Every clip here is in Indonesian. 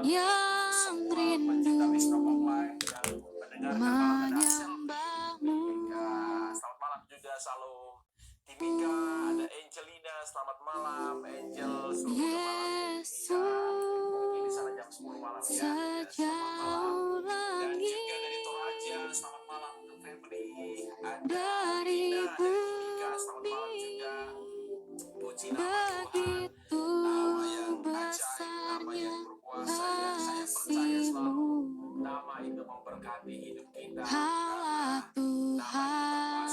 yang rindu menyembahmu. Selamat malam juga, Salom. Timika, ada Angelina, selamat malam. Angel, Yesus, ini sana jam 10 malam ya. sejauh Dan langit juga dari Toraja, selamat malam untuk family. Ada dari Nina, ada Timika, selamat malam juga. Puji nama Tuhan. begitu Nama yang ajaib, nama yang berkuasa, yang saya percaya selalu. Nama itu memberkati hidup kita. Allah Tuhan,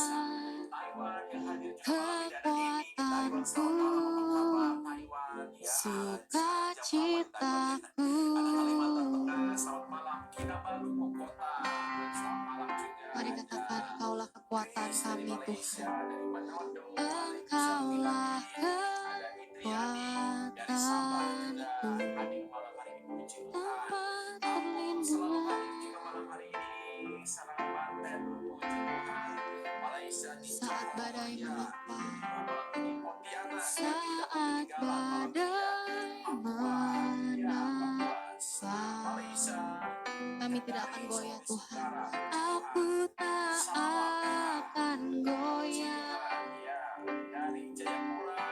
Taiwan yang hadir juga malam ini, ada Amy. Taiwan, kekuatanku, selamat malam, apa kabar Taiwan? Ya, sukacitaku. ada Kalimantan Tengah, selamat malam. Kinabalu, Kota, selamat malam juga. Mari katakan, Engkaulah kekuatan Chris kami, dari Malaysia, Tuhan. dari Manado, Engkaulah ada Indriani dari Sabah juga kekuatanku, hadir malam hari ini, puji Tuhan. tempat Aku selalu hadir perlindungan juga malam hari ini, Sarangan Banten, puji Tuhan. Malaysia di saat badai Jaya, menerpa, malam ini Pontianak, saat badai menerpa. Malaysia, Kami tidak akan goyah, Tuhan. Aku tak akan goyah. dari Jayapura,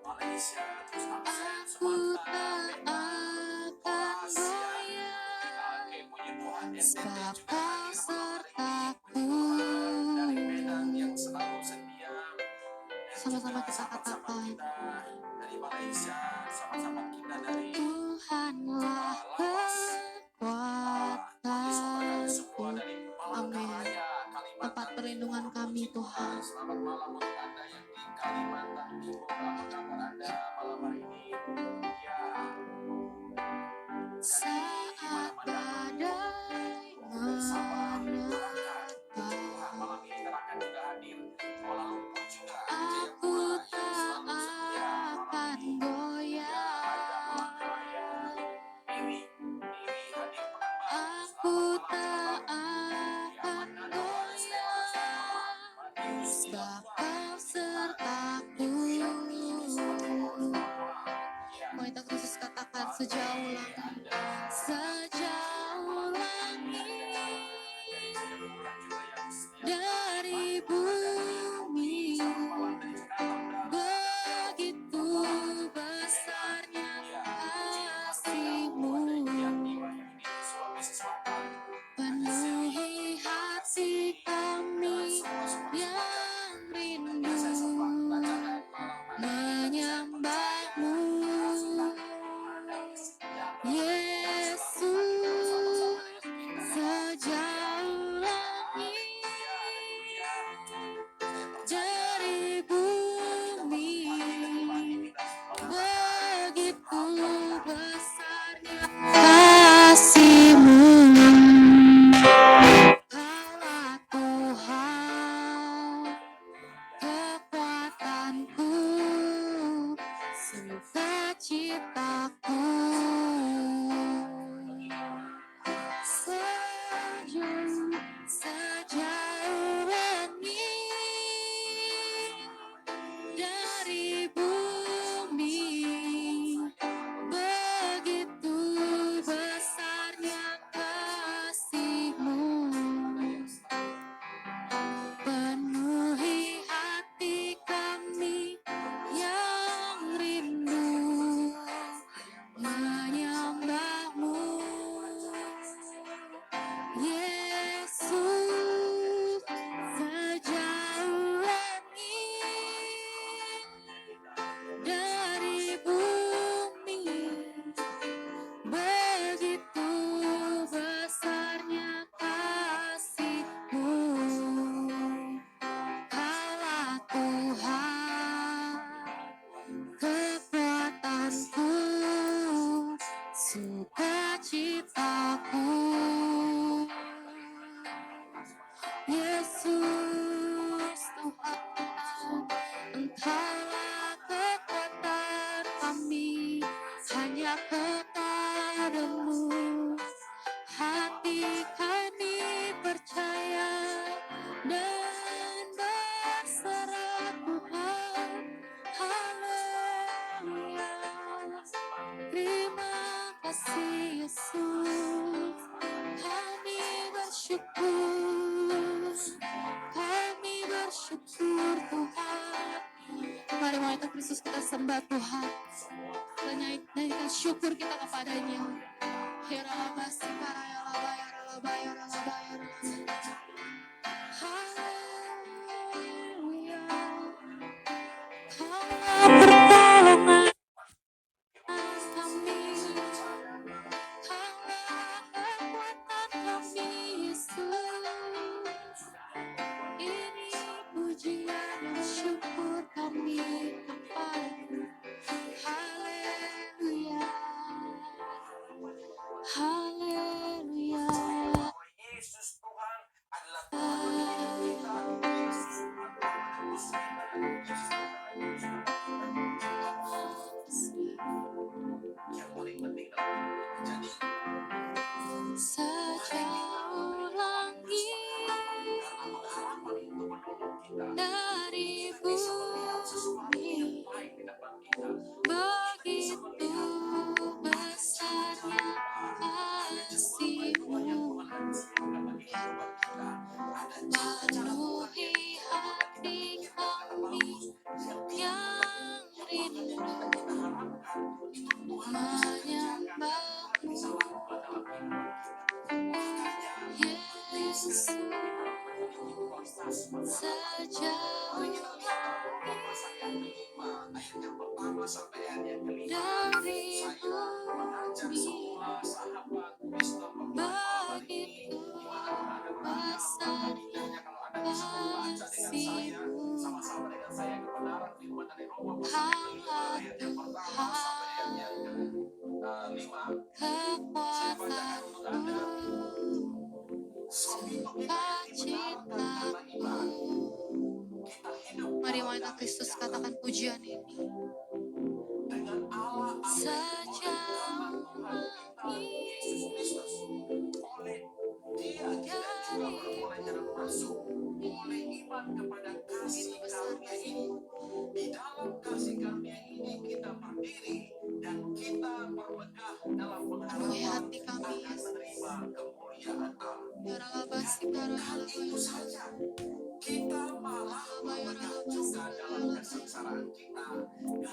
Malaysia, terus Aksen, Aku Sumatera, tak Medan, akan Asia. goyah, Oke, puji Tuhan. NTT sebab juga Kau hadir malam hari ini, sertaku. puji Tuhan. Dari Medan yang selalu setia. Dan Sama-sama juga kita sahabat-sahabat katakan, kita dari Malaysia, sahabat-sahabat kita dari Tuhanlah Laos. Bagi semua kekuatanku. dari Palangkaraya, Kalimantan Tempat perlindungan Timur, kami, puji Tuhan. Selamat malam untuk Anda yang di Kalimantan Timur. Apa kabar Anda malam hari ini? Ya, Saat badai menerpa, Tuhan malam ini Tarakan juga hadir. Kuala Lumpur juga, aku Jayapura yang tak selalu setia malam akan ini. Ada goyah. Palangkaraya, Dewi hadir Pekanbaru. Aku Selamat tak malam akan Manado, ada Stella, selamat malam. Matius, sebab Papua. Kau sertaku. Mau kita Kristus katakan, sejauh langit, sejauh langit dari bumi, begitu besarnya kasih-Mu, penuhi hati kami yang rindu menyembah-Mu. Yesus, sejauh langit dari bumi, begitu besarnya kasih-Mu. Kaulah Tuhan, kekuatanku, sukacitaku. Sejauh langit dari bumi, begitu besarnya kasih-Mu, penuhi hati kami yang rindu menyembah-Mu. Yesus, sejauh langit dari bumi, begitu besarnya kasih-Mu. Kaulah Tuhan, kekuatanku, sukacitaku. Yesus Tuhan, Engkaulah kekuatan kami, hanya kepadamu hati kami percaya dan berserah Tuhan. Haleluya, terima kasih Yesus, kami bersyukur, kami bersyukur Tuhan. Mari wanita Kristus kita sembah Tuhan. Dan nyanyikan syukur kita kepadanya. Hiralabasi parayalabaya ralabaya ralabaya ralabaya. Haleluya, Kaulah pertolongan kami, Kaulah kekuatan kami Yesus. Ini pujian dan syukur kami kepadamu. Haleluya, haleluya. Yesus Tuhan adalah Tuhan kita. Yesus menebus kita. Yang paling penting dalam hidup kita. Jadi Sejauh langit dari bumi, begitu besarnya kasih-Mu, penuhi hati kami yang rindu menyembah-Mu. Yesus, sejauh langit dari bumi, begitu besarnya kasih-Mu. Kaulah Tuhan, kekuatanku, sukacitaku. Mari wanita Kristus katakan pujian ini. Sejauh langit dari oleh iman kepada kasih karunia ini. Di dalam kasih karunia ini kita berdiri dan kita bermegah dalam Penuhi pengharapan hati kami akan Yesus. menerima kemuliaan Allah. Hiralabasi Kali itu parayalabaya saja kita malah bermegah juga dalam kesengsaraan kita.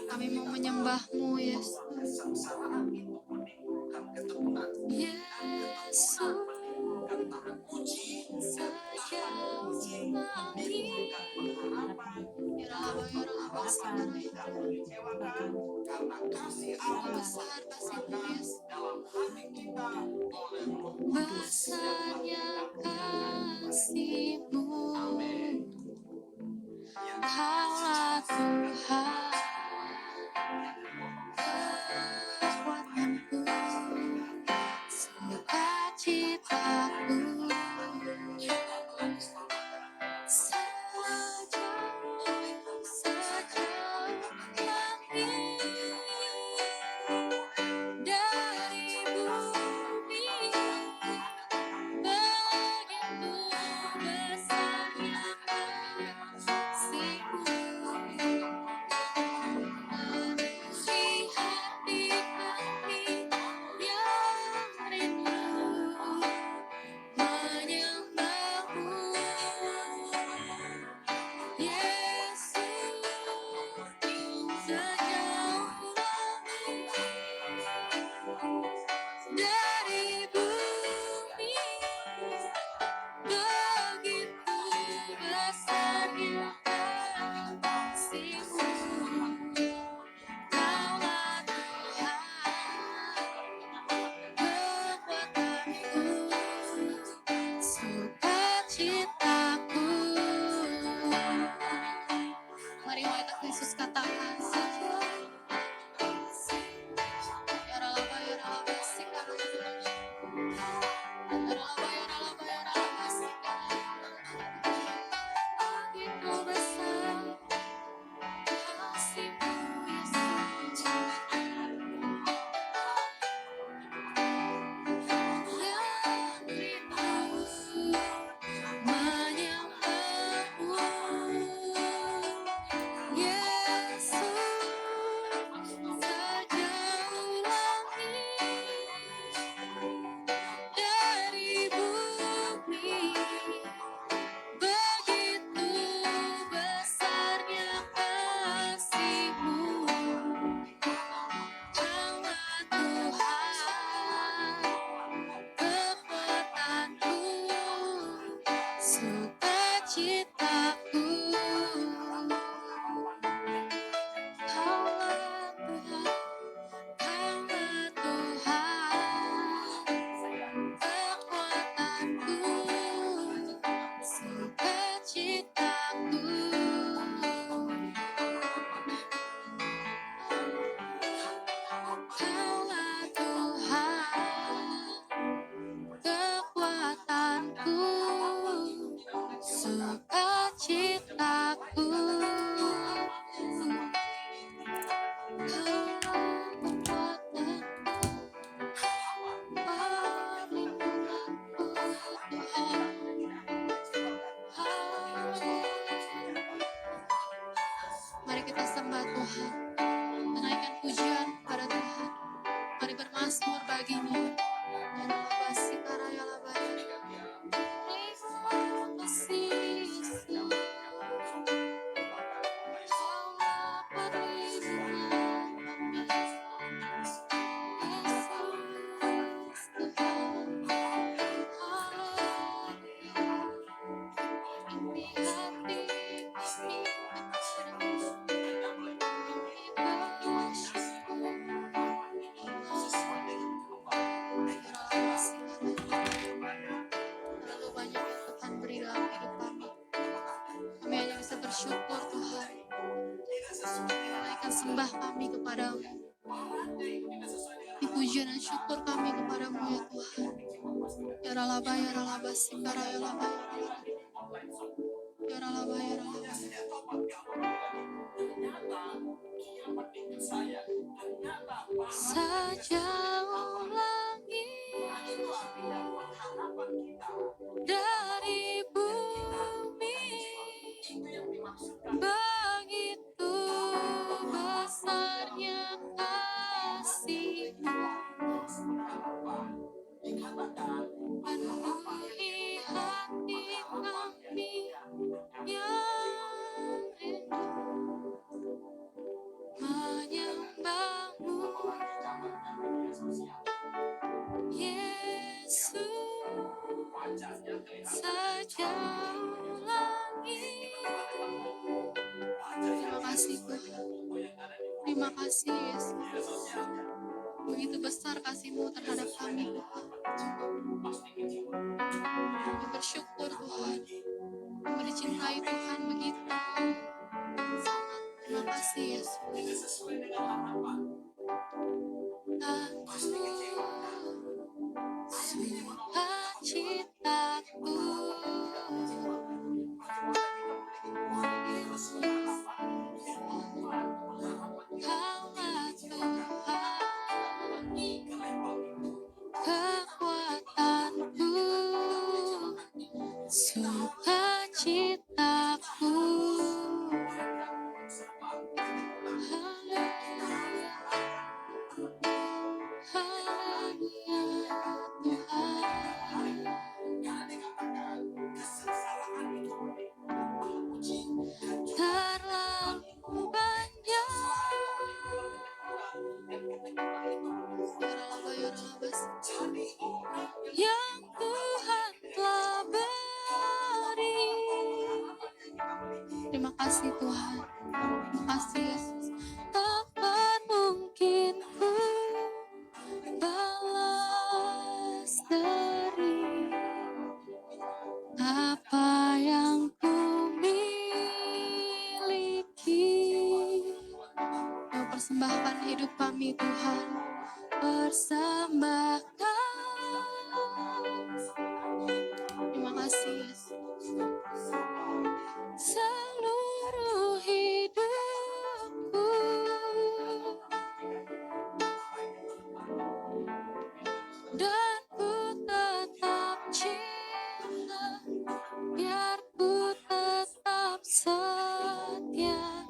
Kami mau menyembah-Mu Yesus. Kesengsaraan itu menimbulkan keteguhan. Yesus, Menimbulkan tahan uji. sejauh langit Menimbulkan pengharapan. Hiralabaya ralabasi parayalabaya. Tidak mengecewakan karena kasih Allah Besar kasih-Mu Yesus. dalam hati kita oleh Roh Kudus. besarnya kasih-Mu. Kaulah Tuhan, kekuatanku, sukacitaku. Sejauh langit dari bumi, bersyukur baginya. Yaralabasi karayalabaya. Terima kasih Yesus. Kaulah perlindungan kami. Yesus Tuhan. Haleluya. Ini hati kami kepadamu. Kami bersyukur. Yaralabasi karayalabaya. Terlalu banyak yang Tuhan beri dalam hidup kami. Kami hanya bisa bersyukur Tuhan. Menaikkan sembah kami kepadamu. Pujian dan syukur kami kepadamu ya Tuhan. Ya Ralaba, ya Ralaba, Sikara, ya Ralaba, ya Ralaba, ya Ralaba. Sejauh langit dari bumi, begitu besarnya kasih-Mu, penuhi hati kami yang rindu menyembah-Mu, Yesus. Sejauh langit. Terima kasih Tuhan. Terima kasih Yesus. Begitu besar kasih-Mu terhadap kami Tuhan. Kami bersyukur Tuhan. Kami dicintai Tuhan begitu sangat. Terima kasih Yesus. Aku sukacitaku Kaulah Tuhan, kekuatanku, sukacitaku. Haleluya, haleluya Tuhan. Terlalu banyak yang Tuhan telah beri. Terima kasih Tuhan. Terima kasih Yesus. Takkan mungkin ku balas dari apa yang ku miliki. Kau persembahkan hidup kami Tuhan. Persembahkan. Terima kasih Yesus. Seluruh hidupku dan ku tetap cinta, biar ku tetap setia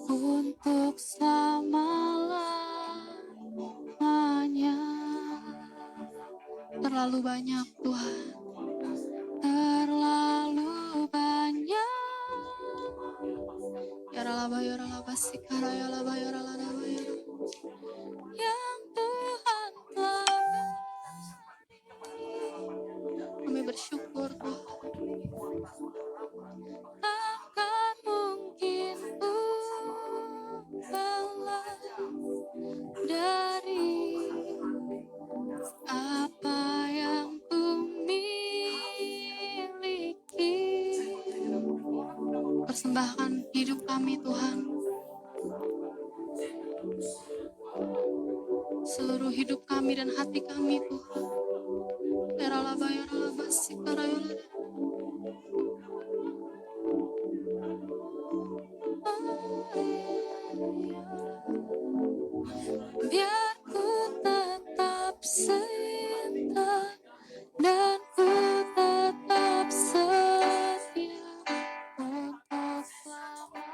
untuk selama-lamanya. Terlalu banyak Tuhan, terlalu banyak. Ya Ralaba, ya Ralaba, Sikara, ya Ralaba, ya Ralaba, ya Ralaba. Yang Tuhan telah beri. Kami bersyukur Tuhan. Takkan mungkin ku balas dari apa yang ku miliki. Persembahkan hidup kami Tuhan. Seluruh hidup kami dan hati kami Tuhan. Ya Ralaba, ya Ralaba, Sikara, ya Ralaba. Biar ku tetap cinta dan ku tetap setia untuk selamanya.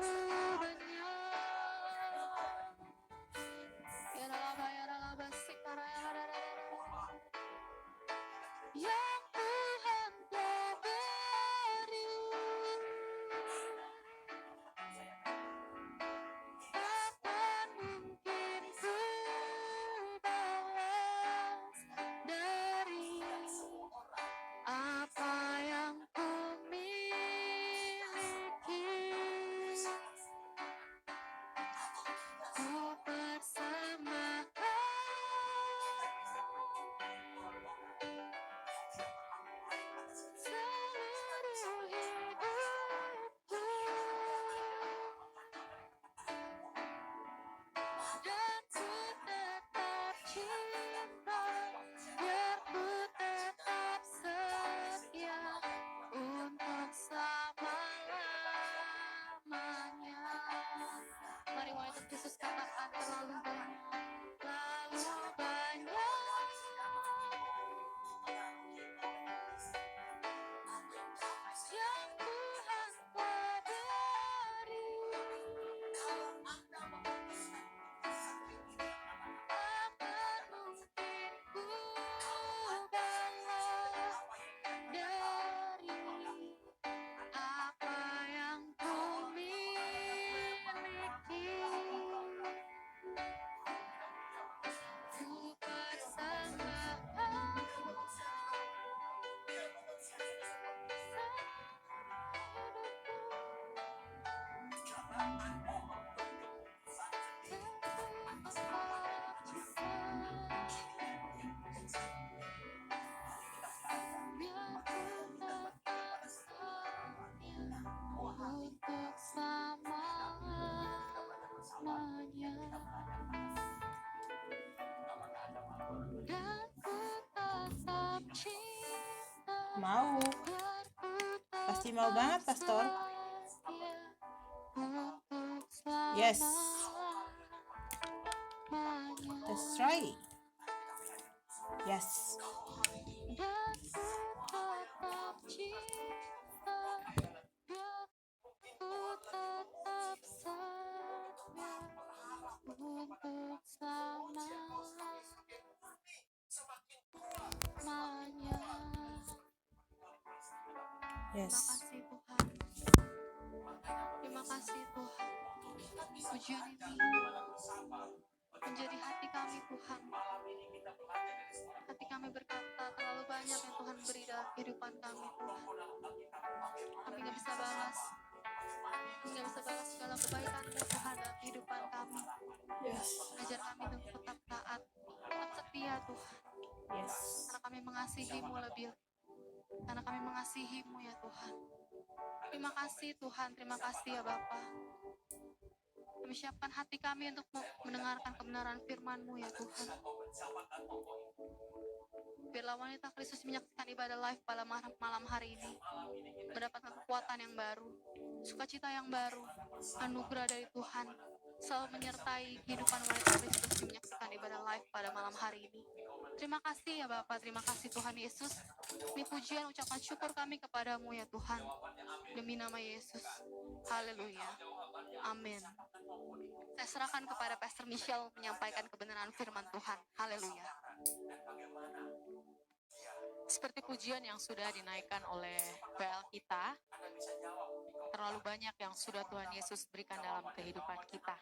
Terlalu banyak Yesus katakan terlalu banyak yang Tuhan telah beri. Akan mungkin ku balas dari apa yang ku miliki. Ku persembahkan untuk selamanya, dan ku tetap cinta. Mau. Pasti mau banget, Pastor. Yes. That's right. Yes. Dan ku tetap cinta, dan ku tetap setia untuk selamanya. Yes. Terima kasih Tuhan. Pujian ini menjadi hati kami Tuhan. Hati kami berkata terlalu banyak yang Tuhan beri dalam kehidupan kami Tuhan. Kami gak bisa balas. Kami gak bisa balas segala kebaikan-Mu Tuhan dalam kehidupan kami. Yes. Ajar kami untuk tetap taat, tetap setia Tuhan. Yes. Karena kami mengasihi-Mu lebih. Karena kami mengasihi-Mu ya Tuhan. Terima kasih Tuhan, terima kasih ya Bapa. Kami siapkan hati kami untuk mendengarkan kebenaran firman-Mu ya Tuhan. Biarlah wanita Kristus menyaksikan ibadah live pada malam hari ini, mendapatkan kekuatan yang baru, sukacita yang baru, anugerah dari Tuhan, selalu menyertai kehidupan wanita Kristus yang menyaksikan ibadah live pada malam hari ini. Terima kasih ya Bapa, terima kasih Tuhan Yesus. Ini pujian ucapan syukur kami kepadamu ya Tuhan. Demi nama Yesus. Haleluya. Amin. Saya serahkan kepada Pastor Michelle menyampaikan kebenaran firman Tuhan. Haleluya. Seperti pujian yang sudah dinaikkan oleh PL kita, terlalu banyak yang sudah Tuhan Yesus berikan dalam kehidupan kita.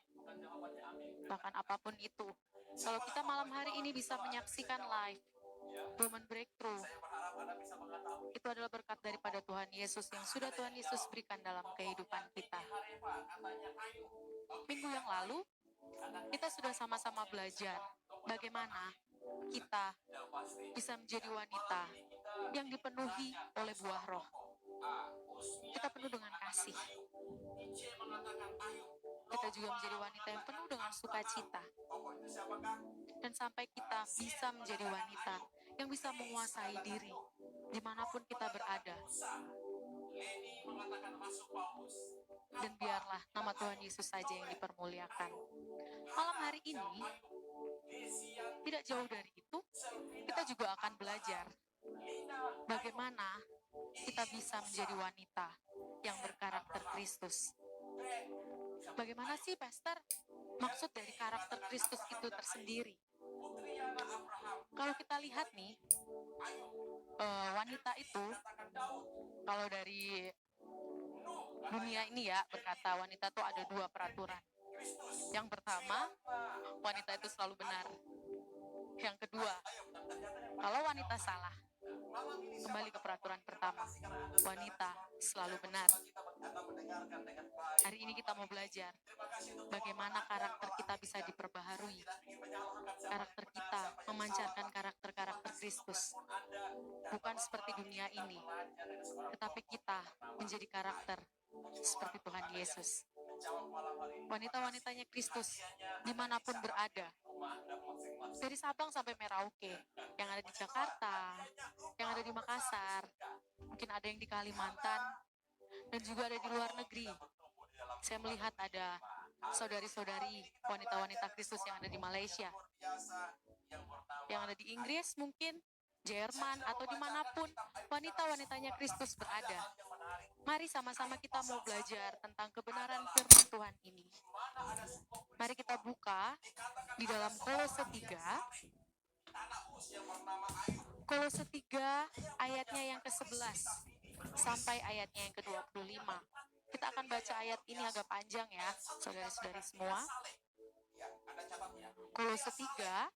Bahkan apapun itu, kalau kita malam hari ini bisa menyaksikan live Women Breakthrough, itu adalah berkat daripada Tuhan Yesus yang sudah Tuhan Yesus berikan dalam kehidupan kita. Minggu yang lalu, kita sudah sama-sama belajar bagaimana kita bisa menjadi wanita yang dipenuhi oleh buah roh. Kita penuh dengan kasih. Kita juga menjadi wanita yang penuh dengan sukacita. Dan sampai kita bisa menjadi wanita yang bisa menguasai diri dimanapun kita berada. Dan biarlah nama Tuhan Yesus saja yang dipermuliakan. Malam hari ini, tidak jauh dari itu, kita juga akan belajar bagaimana kita bisa menjadi wanita yang berkarakter Kristus. Bagaimana sih, Pastor? Maksud dari karakter Kristus itu tersendiri. Kalau kita lihat nih, wanita itu, kalau dari dunia ini ya, berkata wanita itu ada 2 peraturan. Yang pertama, wanita itu selalu benar. Yang kedua, kalau wanita salah, kembali ke peraturan pertama, wanita selalu benar. Hari ini kita mau belajar bagaimana karakter kita bisa diperbaharui. Karakter kita memancarkan karakter-karakter Kristus. Bukan seperti dunia ini, tetapi kita menjadi karakter seperti Tuhan Yesus. Wanita-wanitanya Kristus dimanapun berada, dari Sabang sampai Merauke, yang ada di Jakarta, yang ada di Makassar, mungkin ada yang di Kalimantan, dan juga ada di luar negeri. Saya melihat ada saudari-saudari wanita-wanita Kristus yang ada di Malaysia, yang ada di Inggris mungkin, Jerman, atau dimanapun wanita-wanitanya Kristus berada. Mari sama-sama kita mau belajar tentang kebenaran firman Tuhan ini. Mari kita buka di dalam Kolose 3, Kolose 3 ayatnya yang ke-11 sampai ayatnya yang ke-25. Kita akan baca ayat ini agak panjang ya, saudara-saudari semua. Kolose 3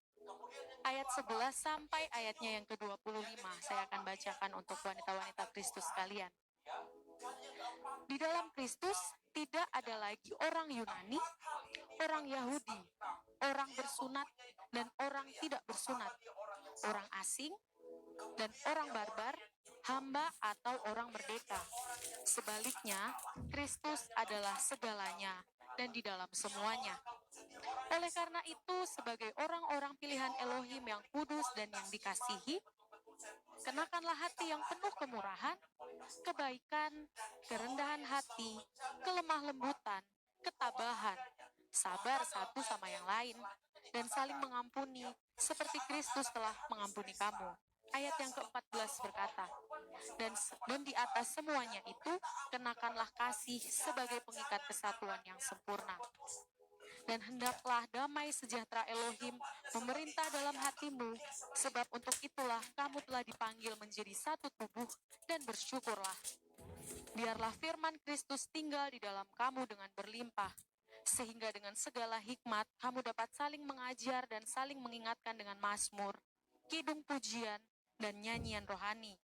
ayat 11 sampai ayatnya yang ke-25. Saya akan bacakan untuk wanita-wanita Kristus sekalian. Di dalam Kristus tidak ada lagi orang Yunani, orang Yahudi, orang bersunat dan orang tidak bersunat, orang asing dan orang barbar, hamba atau orang merdeka. Sebaliknya, Kristus adalah segalanya dan di dalam semuanya. Oleh karena itu, sebagai orang-orang pilihan Elohim yang kudus dan yang dikasihi, kenakanlah hati yang penuh kemurahan, kebaikan, kerendahan hati, kelemah lembutan, ketabahan, sabar satu sama yang lain, dan saling mengampuni, seperti Kristus telah mengampuni kamu. Ayat yang ke-14 berkata, dan di atas semuanya itu, kenakanlah kasih sebagai pengikat kesatuan yang sempurna. Dan hendaklah damai sejahtera Elohim memerintah dalam hatimu, sebab untuk itulah kamu telah dipanggil menjadi satu tubuh, dan bersyukurlah. Biarlah firman Kristus tinggal di dalam kamu dengan berlimpah, sehingga dengan segala hikmat kamu dapat saling mengajar dan saling mengingatkan dengan mazmur, kidung pujian, dan nyanyian rohani.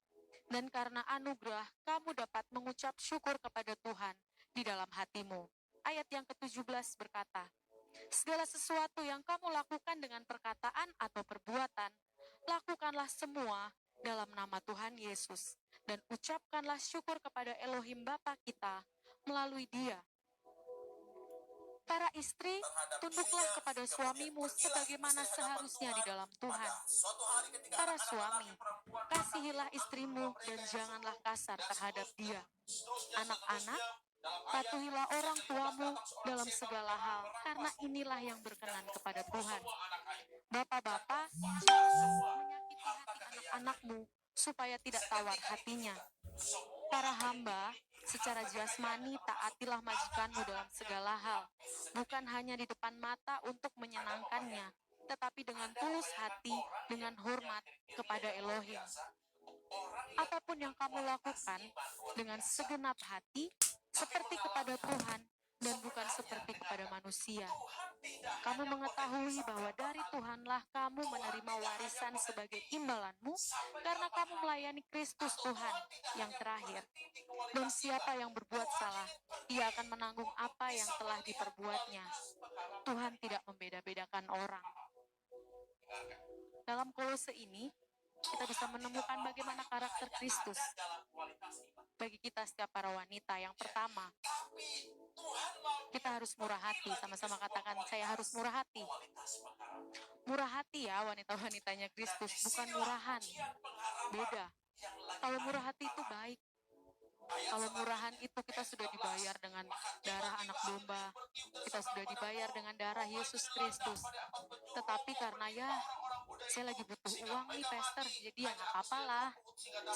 Dan karena anugerah kamu dapat mengucap syukur kepada Tuhan di dalam hatimu. Ayat yang ke-17 berkata, segala sesuatu yang kamu lakukan dengan perkataan atau perbuatan, lakukanlah semua dalam nama Tuhan Yesus, dan ucapkanlah syukur kepada Elohim Bapa kita melalui Dia. Para istri, tunduklah kepada suamimu sebagaimana seharusnya di dalam Tuhan. Para suami, kasihilah istrimu dan janganlah kasar terhadap dia. Anak-anak, patuhilah orang tuamu dalam segala hal, karena inilah yang berkenan kepada Tuhan. Bapak-bapak, janganlah menyakiti hati anak-anakmu, supaya tidak tawar hatinya. Para hamba, secara jasmani taatilah majikanmu dalam segala hal, bukan hanya di depan mata untuk menyenangkannya, tetapi dengan tulus hati, dengan hormat kepada Elohim. Apapun yang kamu lakukan dengan segenap hati, seperti kepada Tuhan dan bukan seperti kepada manusia. Kamu mengetahui bahwa dari Tuhanlah kamu menerima warisan sebagai imbalanmu, karena kamu melayani Kristus Tuhan yang terakhir. Dan siapa yang berbuat salah, ia akan menanggung apa yang telah diperbuatnya. Tuhan tidak membeda-bedakan orang. Dalam Kolose ini, kita bisa menemukan bagaimana karakter Kristus bagi kita setiap para wanita. Yang pertama, kita harus murah hati. Sama-sama katakan, saya harus murah hati. Murah hati ya, wanita-wanitanya Kristus, bukan murahan. Beda. Kalau murah hati itu baik. Kalau murahan itu kita sudah dibayar dengan darah anak domba. Kita sudah dibayar dengan darah Yesus Kristus. Tetapi karena ya, saya lagi butuh uang nih, Pastor. Jadi ya nggak apa-apa lah.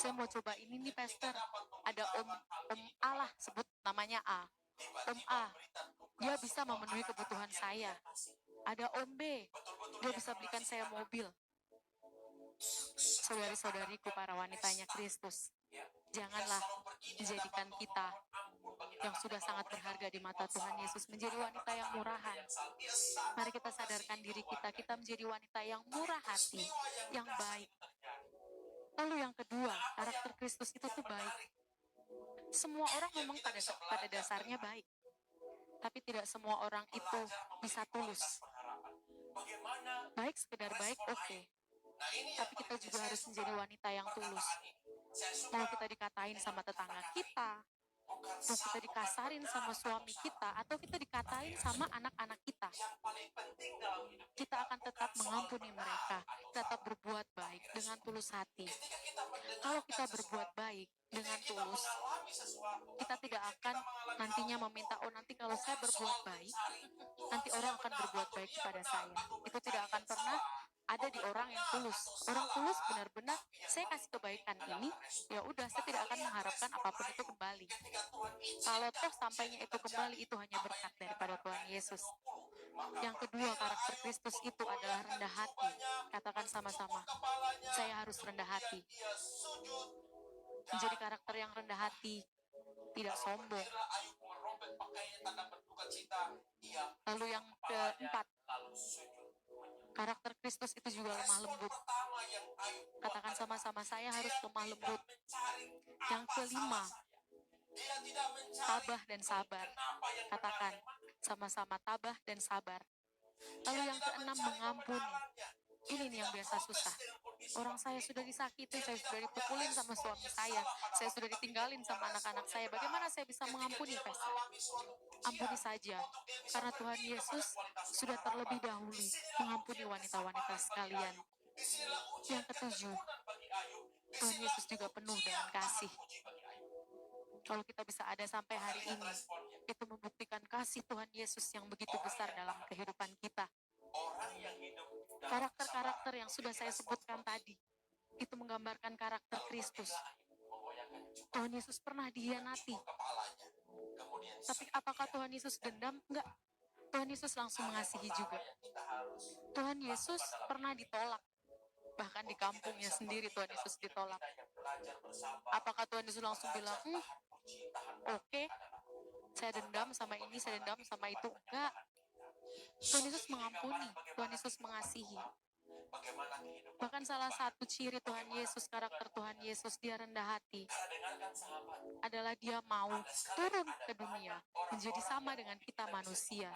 Saya mau coba ini nih, Pastor. Ada Om A lah, sebut namanya A. Om A, dia bisa memenuhi kebutuhan saya. Ada Om B, dia bisa belikan saya mobil. Saudari-saudariku, para wanitanya Kristus, janganlah menjadikan kita yang sudah sangat berharga di mata Tuhan Yesus menjadi wanita yang murahan. Mari kita sadarkan diri kita menjadi wanita yang murah hati, yang baik. Lalu yang kedua, karakter Kristus itu tuh baik. Semua orang memang pada dasarnya baik, tapi tidak semua orang itu bisa tulus. Baik, sekedar baik, oke. Tapi kita juga harus menjadi wanita yang tulus. Mau kita dikatain sama tetangga kita, mau kita dikasarin sama suami kita, atau kita dikatain sama anak-anak kita. kita akan tetap mengampuni mereka, tetap berbuat baik dengan tulus hati. Ketika kita mendengar Kalau kita berbuat baik dengan tulus, mengalami sesuatu, kita tidak akan nantinya meminta, oh nanti kalau saya berbuat baik, nanti orang akan berbuat baik kepada saya. Itu tidak akan pernah ada di orang yang tulus. Orang tulus benar-benar, saya kasih kebaikan ini, ya udah, saya tidak akan mengharapkan apapun itu kembali. ketika Tuhan Kalau toh sampainya itu kembali, itu hanya berkat daripada Tuhan Yesus. Yang kedua, karakter Kristus itu adalah rendah hati. Katakan sama-sama, saya harus rendah hati. dia sujud, Menjadi karakter yang rendah hati, tidak sombong. kira Ayub merobek pakaiannya tanda berduka cita, ia Lalu yang keempat, lalu sujud. karakter Kristus itu juga lemah lembut. Pertama yang Ayub Katakan sama-sama, saya harus lemah lembut. mencari Yang kelima, dia tidak mencari tabah dan sabar. apa yang Katakan sama-sama, tabah dan sabar. Lalu yang keenam, mengampuni. Ini nih yang biasa susah. Orang saya sudah disakiti, saya sudah dipukulin sama suami saya sudah ditinggalin sama anak-anak saya. Bagaimana saya bisa mengampuni, Pastor? Ampuni saja, karena Tuhan Yesus sudah terlebih dahulu mengampuni wanita-wanita sekalian. Yang ketujuh, Tuhan Yesus juga penuh dengan kasih. Kalau kita bisa ada sampai hari ini, itu membuktikan kasih Tuhan Yesus yang begitu besar dalam kehidupan kita. orang yang hidup Karakter-karakter yang sudah saya sebutkan tadi, itu menggambarkan karakter Kristus. Tuhan Yesus pernah dihianati. kepalanya, kemudian Tapi apakah Tuhan Yesus dendam? Enggak. Tuhan Yesus langsung mengasihi juga. kita harus Tuhan Yesus pernah ditolak. Bahkan di kampungnya sendiri Tuhan Yesus ditolak. belajar bersama, Apakah Tuhan Yesus langsung bilang, oke, saya dendam sama ini, saya dendam sama itu? Enggak. Tuhan Yesus mengampuni, Tuhan Yesus mengasihi. bagaimana kehidupan. Bahkan salah satu ciri Tuhan Yesus, karakter Tuhan Yesus, dia rendah hati, Karena dengarkan sahabat, adalah dia mau turun ke dunia, menjadi sama dengan kita manusia.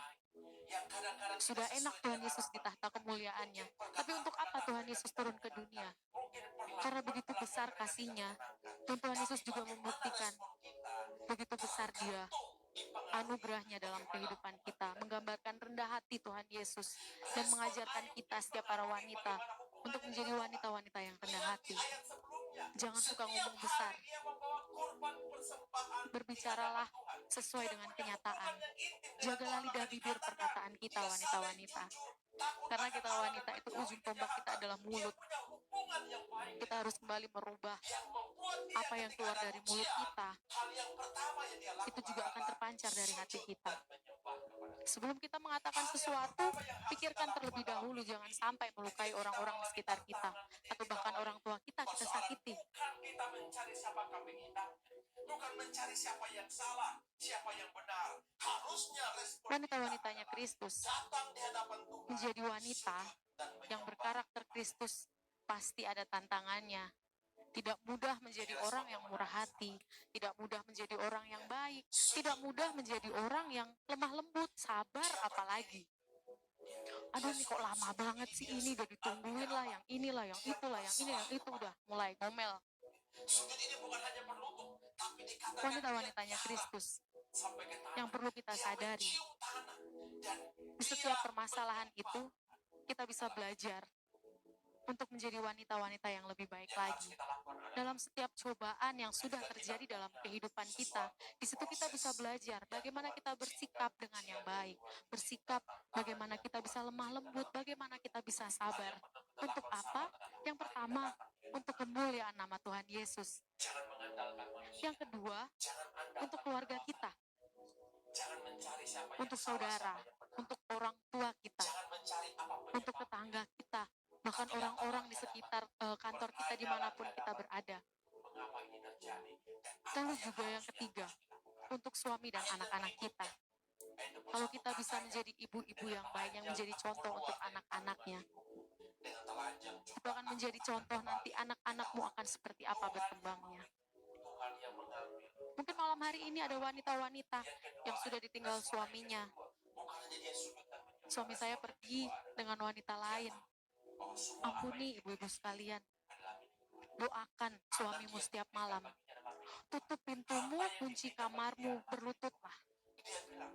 yang kadang-kadang Sudah enak Tuhan Yesus di tahta kemuliaannya. Tapi untuk apa Tuhan Yesus turun ke dunia? Karena begitu besar kasihnya, dan Tuhan Yesus juga membuktikan begitu besar dia anugerahnya dalam kehidupan kita, menggambarkan rendah hati Tuhan Yesus, dan mengajarkan kita setiap para wanita untuk menjadi wanita-wanita yang rendah hati. Jangan suka ngomong besar, dia membawa korban persembahan berbicaralah sesuai dengan kenyataan. Jagalah lidah bibir perkataan kita, wanita-wanita. Karena kita wanita itu, ujung tombak kita adalah mulut. hubungan yang baik Kita harus kembali merubah yang membuat dia apa yang keluar dari mulut kita, hal yang pertama yang dia lakukan itu juga akan terpancar dari hati kita. menyembah kepada Sebelum kita mengatakan sesuatu, pikirkan terlebih dahulu, jangan sampai melukai orang-orang di sekitar kita, atau bahkan orang tua kita sakiti. bukan kita mencari siapa kambing hitam, bukan mencari siapa yang salah, siapa yang benar. Harusnya respon Wanita-wanitanya Kristus datang di hadapan Tuhan menjadi wanita dan yang berkarakter Kristus pasti ada tantangannya. Tidak mudah menjadi orang yang murah hati, tidak mudah menjadi orang yang baik, tidak mudah menjadi orang yang lemah lembut, sabar apalagi. Aduh nih kok lama banget sih ini, udah ditungguin lah, yang inilah, yang itulah, yang ini, yang itu, udah mulai ngomel. sujud ini bukan hanya berlutut, tapi dikatakan Wanita-wanitanya Kristus sampai ke tanah. yang perlu kita sadari, Cium tanah dan di setiap permasalahan itu kita bisa belajar untuk menjadi wanita-wanita yang lebih baik lagi. kita lakukan Dalam setiap cobaan yang sudah terjadi dalam kehidupan kita, di situ kita bisa belajar bagaimana kita bersikap dengan yang baik, bersikap bagaimana kita bisa lemah lembut, bagaimana kita bisa sabar. Untuk apa? Yang pertama, untuk kemuliaan nama Tuhan Yesus. jangan mengandalkan manusia, Yang kedua, jangan andalkan, untuk keluarga kita, jangan mencari siapa yang untuk salah, saudara, siapa yang benar. untuk orang tua kita, Jangan mencari apapun untuk tetangga kita, bahkan orang-orang di sekitar kantor kita dimanapun kita berada. mengapa ini terjadi. Lalu juga yang ketiga, untuk suami dan anak-anak kita. Kalau kita bisa menjadi ibu-ibu yang baik, yang menjadi contoh untuk anak-anaknya, Dengan telanjang itu akan menjadi contoh nanti anak-anakmu akan seperti apa berkembangnya. Tuhan yang mengambil. Mungkin malam hari ini ada wanita-wanita yang sudah ditinggal suaminya. Bukan hanya dia sujud dan menyembah. Suami saya pergi dengan wanita lain. Bahwa semua Ampuni ibu-ibu sekalian. Doakan suamimu setiap malam. Tutup pintumu, kunci kamarmu, berlututlah. dia bilang,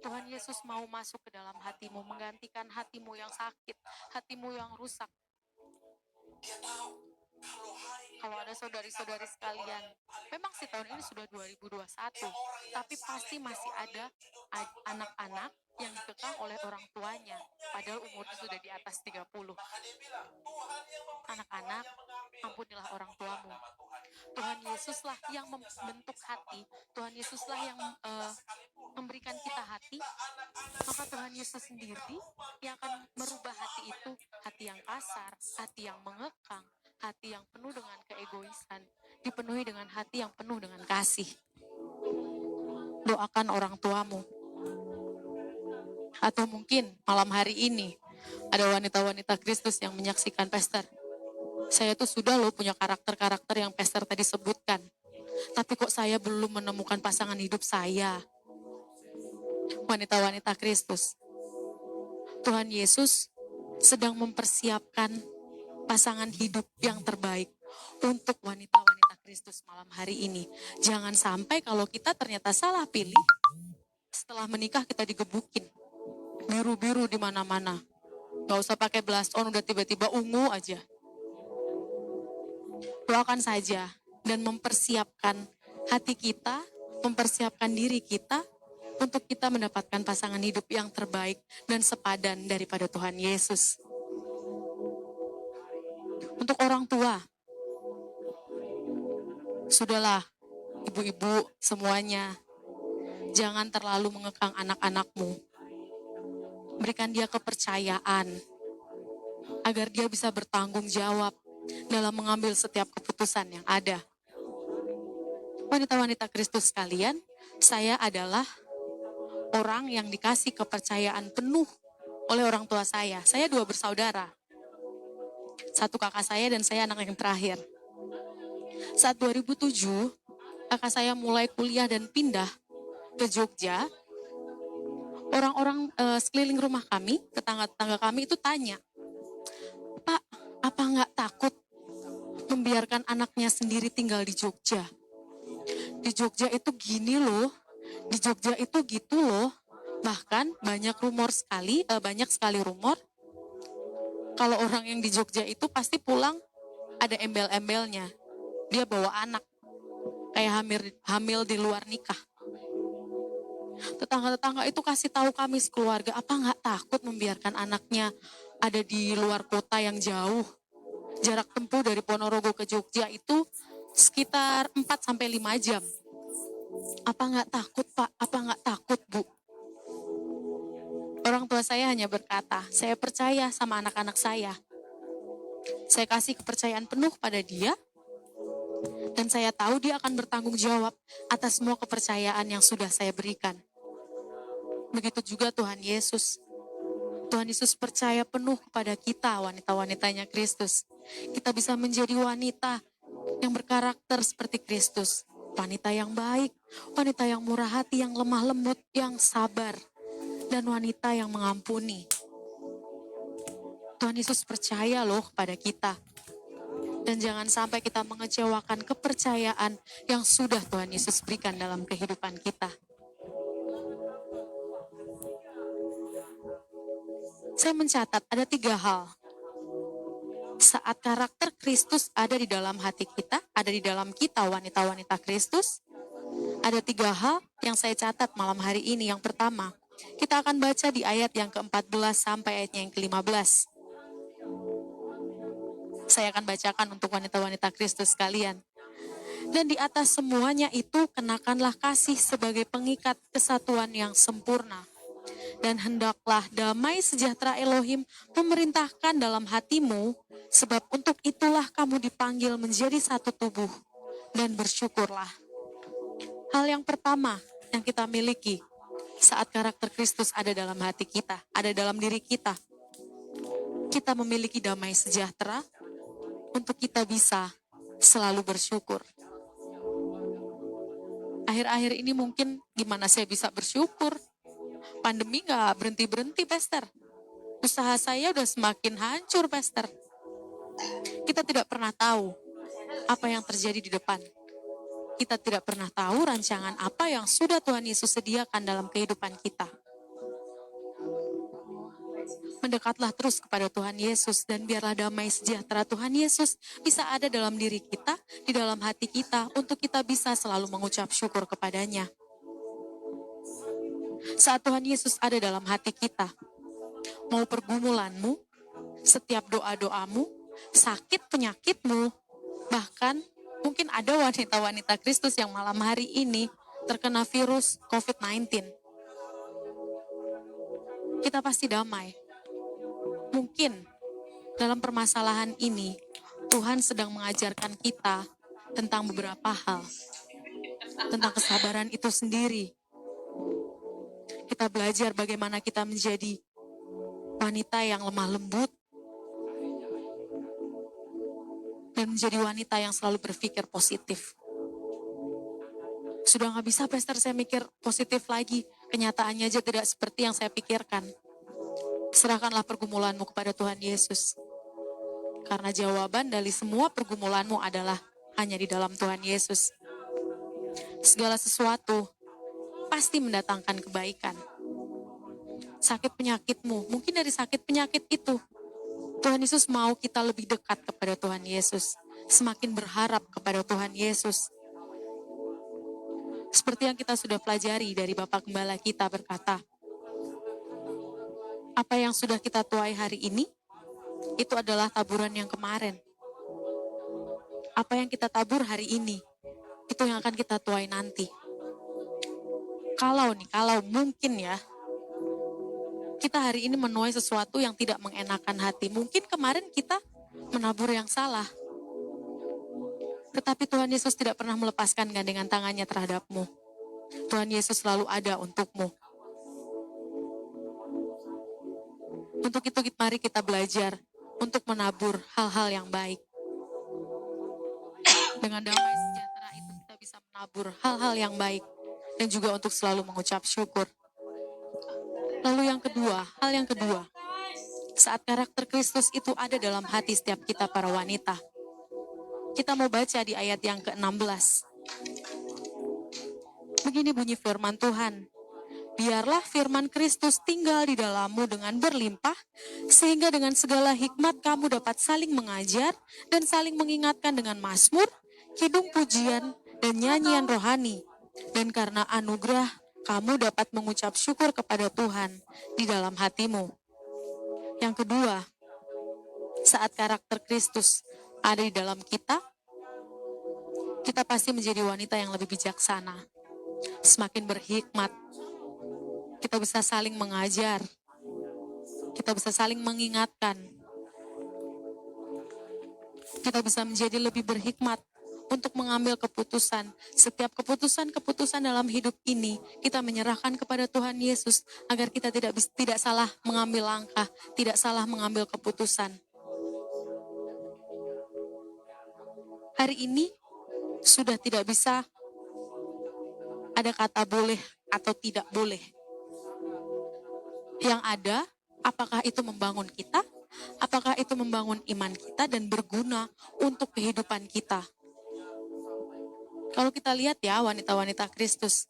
Tuhan Yesus mau masuk ke dalam hatimu, menggantikan hatimu yang sakit, hatimu yang rusak. Dia tahu kalau hari ini Kalau ada saudari-saudari sekalian, memang sih tahun ini sudah 2021, tapi pasti masih ada anak-anak yang dikekang oleh orang tuanya, padahal umurnya sudah di atas 30. maka dia bilang Tuhan yang memberi, Anak-anak, Tuhan yang mengambil. ampunilah orang tuamu. Tuhan Yesuslah yang membentuk hati, Tuhan Yesuslah yang memberikan kita hati, maka Tuhan Yesus sendiri yang akan merubah hati itu, hati yang kasar, hati yang mengekang, hati yang penuh dengan keegoisan, dipenuhi dengan hati yang penuh dengan kasih. Doakan orang tuamu. Atau mungkin malam hari ini ada wanita-wanita Kristus yang menyaksikan Pastor. Saya tuh sudah loh punya karakter-karakter yang Pastor tadi sebutkan. Tapi kok saya belum menemukan pasangan hidup saya. Wanita-wanita Kristus. Tuhan Yesus sedang mempersiapkan pasangan hidup yang terbaik untuk wanita-wanita Kristus malam hari ini. Jangan sampai kalau kita ternyata salah pilih, setelah menikah kita digebukin. Biru-biru di mana-mana. Gak usah pakai blush on, udah tiba-tiba ungu aja. Doakan saja dan mempersiapkan hati kita, mempersiapkan diri kita untuk kita mendapatkan pasangan hidup yang terbaik dan sepadan daripada Tuhan Yesus. Untuk orang tua, sudahlah ibu-ibu semuanya, jangan terlalu mengekang anak-anakmu. Berikan dia kepercayaan agar dia bisa bertanggung jawab dalam mengambil setiap keputusan yang ada. Wanita-wanita Kristus sekalian, saya adalah orang yang dikasih kepercayaan penuh oleh orang tua saya. Saya 2 bersaudara. 1 kakak saya dan saya anak yang terakhir. Saat 2007, kakak saya mulai kuliah dan pindah ke Jogja. Orang-orang sekeliling rumah kami, tetangga-tetangga kami itu tanya, Pak, apa nggak takut membiarkan anaknya sendiri tinggal di Jogja? Di Jogja itu gini loh, di Jogja itu gitu loh. Bahkan banyak sekali rumor, kalau orang yang di Jogja itu pasti pulang ada embel-embelnya. Dia bawa anak, kayak hamil di luar nikah. Tetangga-tetangga itu kasih tahu kami sekeluarga, apa nggak takut membiarkan anaknya ada di luar kota yang jauh. Jarak tempuh dari Ponorogo ke Jogja itu sekitar 4-5 jam. Apa nggak takut, Pak? Apa nggak takut, Bu? Orang tua saya hanya berkata, saya percaya sama anak-anak saya. Saya kasih kepercayaan penuh pada dia, dan saya tahu dia akan bertanggung jawab atas semua kepercayaan yang sudah saya berikan. Begitu juga Tuhan Yesus. Tuhan Yesus percaya penuh kepada kita, wanita-wanitanya Kristus. Kita bisa menjadi wanita yang berkarakter seperti Kristus. Wanita yang baik, wanita yang murah hati, yang lemah lembut, yang sabar, dan wanita yang mengampuni. Tuhan Yesus percaya loh kepada kita. Dan jangan sampai kita mengecewakan kepercayaan yang sudah Tuhan Yesus berikan dalam kehidupan kita. Saya mencatat ada 3 hal. Saat karakter Kristus ada di dalam hati kita, ada di dalam kita wanita-wanita Kristus, ada 3 hal yang saya catat malam hari ini. Yang pertama, kita akan baca di ayat yang ke-14 sampai ayatnya yang ke-15. Saya akan bacakan untuk wanita-wanita Kristus sekalian. Dan di atas semuanya itu kenakanlah kasih sebagai pengikat kesatuan yang sempurna. Dan hendaklah damai sejahtera Elohim memerintahkan dalam hatimu, sebab untuk itulah kamu dipanggil menjadi satu tubuh, dan bersyukurlah. Hal yang pertama yang kita miliki saat karakter Kristus ada dalam hati kita, ada dalam diri kita, kita memiliki damai sejahtera untuk kita bisa selalu bersyukur. Akhir-akhir ini mungkin gimana saya bisa bersyukur? Pandemi gak berhenti-berhenti, Pastor. Usaha saya udah semakin hancur, Pastor. Kita tidak pernah tahu apa yang terjadi di depan. Kita tidak pernah tahu rancangan apa yang sudah Tuhan Yesus sediakan dalam kehidupan kita. mendekatlah terus kepada Tuhan Yesus, dan biarlah damai sejahtera Tuhan Yesus bisa ada dalam diri kita, di dalam hati kita, untuk kita bisa selalu mengucap syukur kepadanya. Saat Tuhan Yesus ada dalam hati kita, mau pergumulanmu, setiap doa-doamu, sakit penyakitmu, bahkan mungkin ada wanita-wanita Kristus yang malam hari ini terkena virus COVID-19. Kita pasti damai. Mungkin dalam permasalahan ini, Tuhan sedang mengajarkan kita tentang beberapa hal, tentang kesabaran itu sendiri. Kita belajar bagaimana kita menjadi wanita yang lemah lembut, dan menjadi wanita yang selalu berpikir positif. Sudah nggak bisa, Pastor, saya mikir positif lagi. Kenyataannya aja tidak seperti yang saya pikirkan. Serahkanlah pergumulanmu kepada Tuhan Yesus. Karena jawaban dari semua pergumulanmu adalah hanya di dalam Tuhan Yesus. Segala sesuatu pasti mendatangkan kebaikan. Sakit penyakitmu, mungkin dari sakit penyakit itu, Tuhan Yesus mau kita lebih dekat kepada Tuhan Yesus. Semakin berharap kepada Tuhan Yesus. Seperti yang kita sudah pelajari dari Bapak Gembala kita berkata, apa yang sudah kita tuai hari ini, itu adalah taburan yang kemarin. Apa yang kita tabur hari ini, itu yang akan kita tuai nanti. Kalau mungkin ya, kita hari ini menuai sesuatu yang tidak mengenakan hati. Mungkin kemarin kita menabur yang salah. Tetapi Tuhan Yesus tidak pernah melepaskan gandengan tangannya terhadapmu. Tuhan Yesus selalu ada untukmu. Untuk itu mari kita belajar untuk menabur hal-hal yang baik. Dengan damai sejahtera itu kita bisa menabur hal-hal yang baik. Dan juga untuk selalu mengucap syukur. Lalu hal yang kedua, saat karakter Kristus itu ada dalam hati setiap kita para wanita. Kita mau baca di ayat yang ke-16. Begini bunyi firman Tuhan. Biarlah firman Kristus tinggal di dalammu dengan berlimpah, sehingga dengan segala hikmat kamu dapat saling mengajar dan saling mengingatkan dengan mazmur, kidung pujian, dan nyanyian rohani. Dan karena anugerah, kamu dapat mengucap syukur kepada Tuhan di dalam hatimu. Yang kedua, saat karakter Kristus ada di dalam kita, kita pasti menjadi wanita yang lebih bijaksana, semakin berhikmat. Kita bisa saling mengajar, kita bisa saling mengingatkan, kita bisa menjadi lebih berhikmat untuk mengambil keputusan. Setiap keputusan-keputusan dalam hidup ini, kita menyerahkan kepada Tuhan Yesus agar kita tidak salah mengambil langkah, tidak salah mengambil keputusan. Hari ini sudah tidak bisa ada kata boleh atau tidak boleh. Yang ada, apakah itu membangun kita, apakah itu membangun iman kita dan berguna untuk kehidupan kita. Kalau kita lihat ya wanita-wanita Kristus,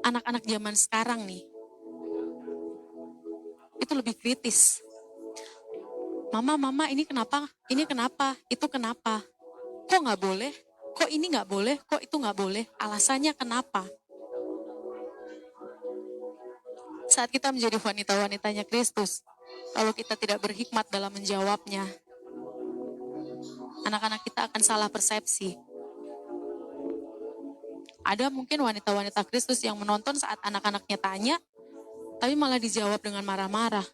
anak-anak zaman sekarang nih, itu lebih kritis. Mama, ini kenapa, itu kenapa? Kok nggak boleh? Kok ini nggak boleh? Kok itu nggak boleh? Alasannya kenapa? Saat kita menjadi wanita-wanitanya Kristus, kalau kita tidak berhikmat dalam menjawabnya, anak-anak kita akan salah persepsi. Ada mungkin wanita-wanita Kristus yang menonton saat anak-anaknya tanya, tapi malah dijawab dengan marah-marah.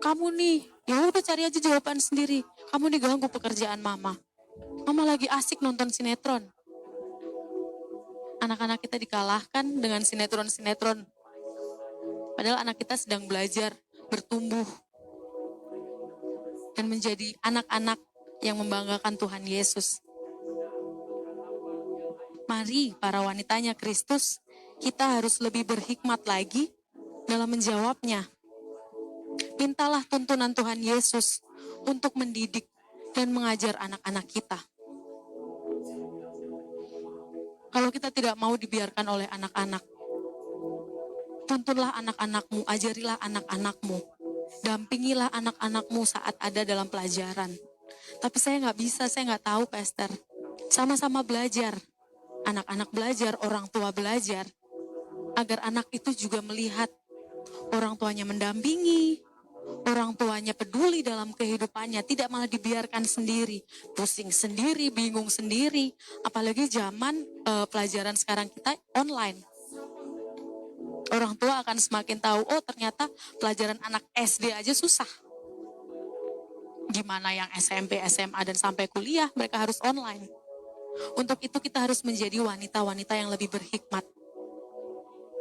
Kamu nih, ya udah cari aja jawaban sendiri. Kamu nih ganggu pekerjaan mama. Mama lagi asik nonton sinetron. Anak-anak kita dikalahkan dengan sinetron-sinetron. Padahal anak kita sedang belajar, bertumbuh, dan menjadi anak-anak yang membanggakan Tuhan Yesus. Mari para wanitanya Kristus, kita harus lebih berhikmat lagi dalam menjawabnya. Mintalah tuntunan Tuhan Yesus untuk mendidik dan mengajar anak-anak kita. Kalau kita tidak mau dibiarkan oleh anak-anak, tuntunlah anak-anakmu, ajarilah anak-anakmu. dampingilah anak-anakmu saat ada dalam pelajaran. Tapi saya nggak bisa, saya nggak tahu, Pastor. Sama-sama belajar. Anak-anak belajar, orang tua belajar. Agar anak itu juga melihat orang tuanya mendampingi, orang tuanya peduli dalam kehidupannya, tidak malah dibiarkan sendiri, pusing sendiri, bingung sendiri. Apalagi zaman pelajaran sekarang kita online. Orang tua akan semakin tahu, oh ternyata pelajaran anak SD aja susah. Gimana yang SMP, SMA, dan sampai kuliah, mereka harus online. Untuk itu kita harus menjadi wanita-wanita yang lebih berhikmat.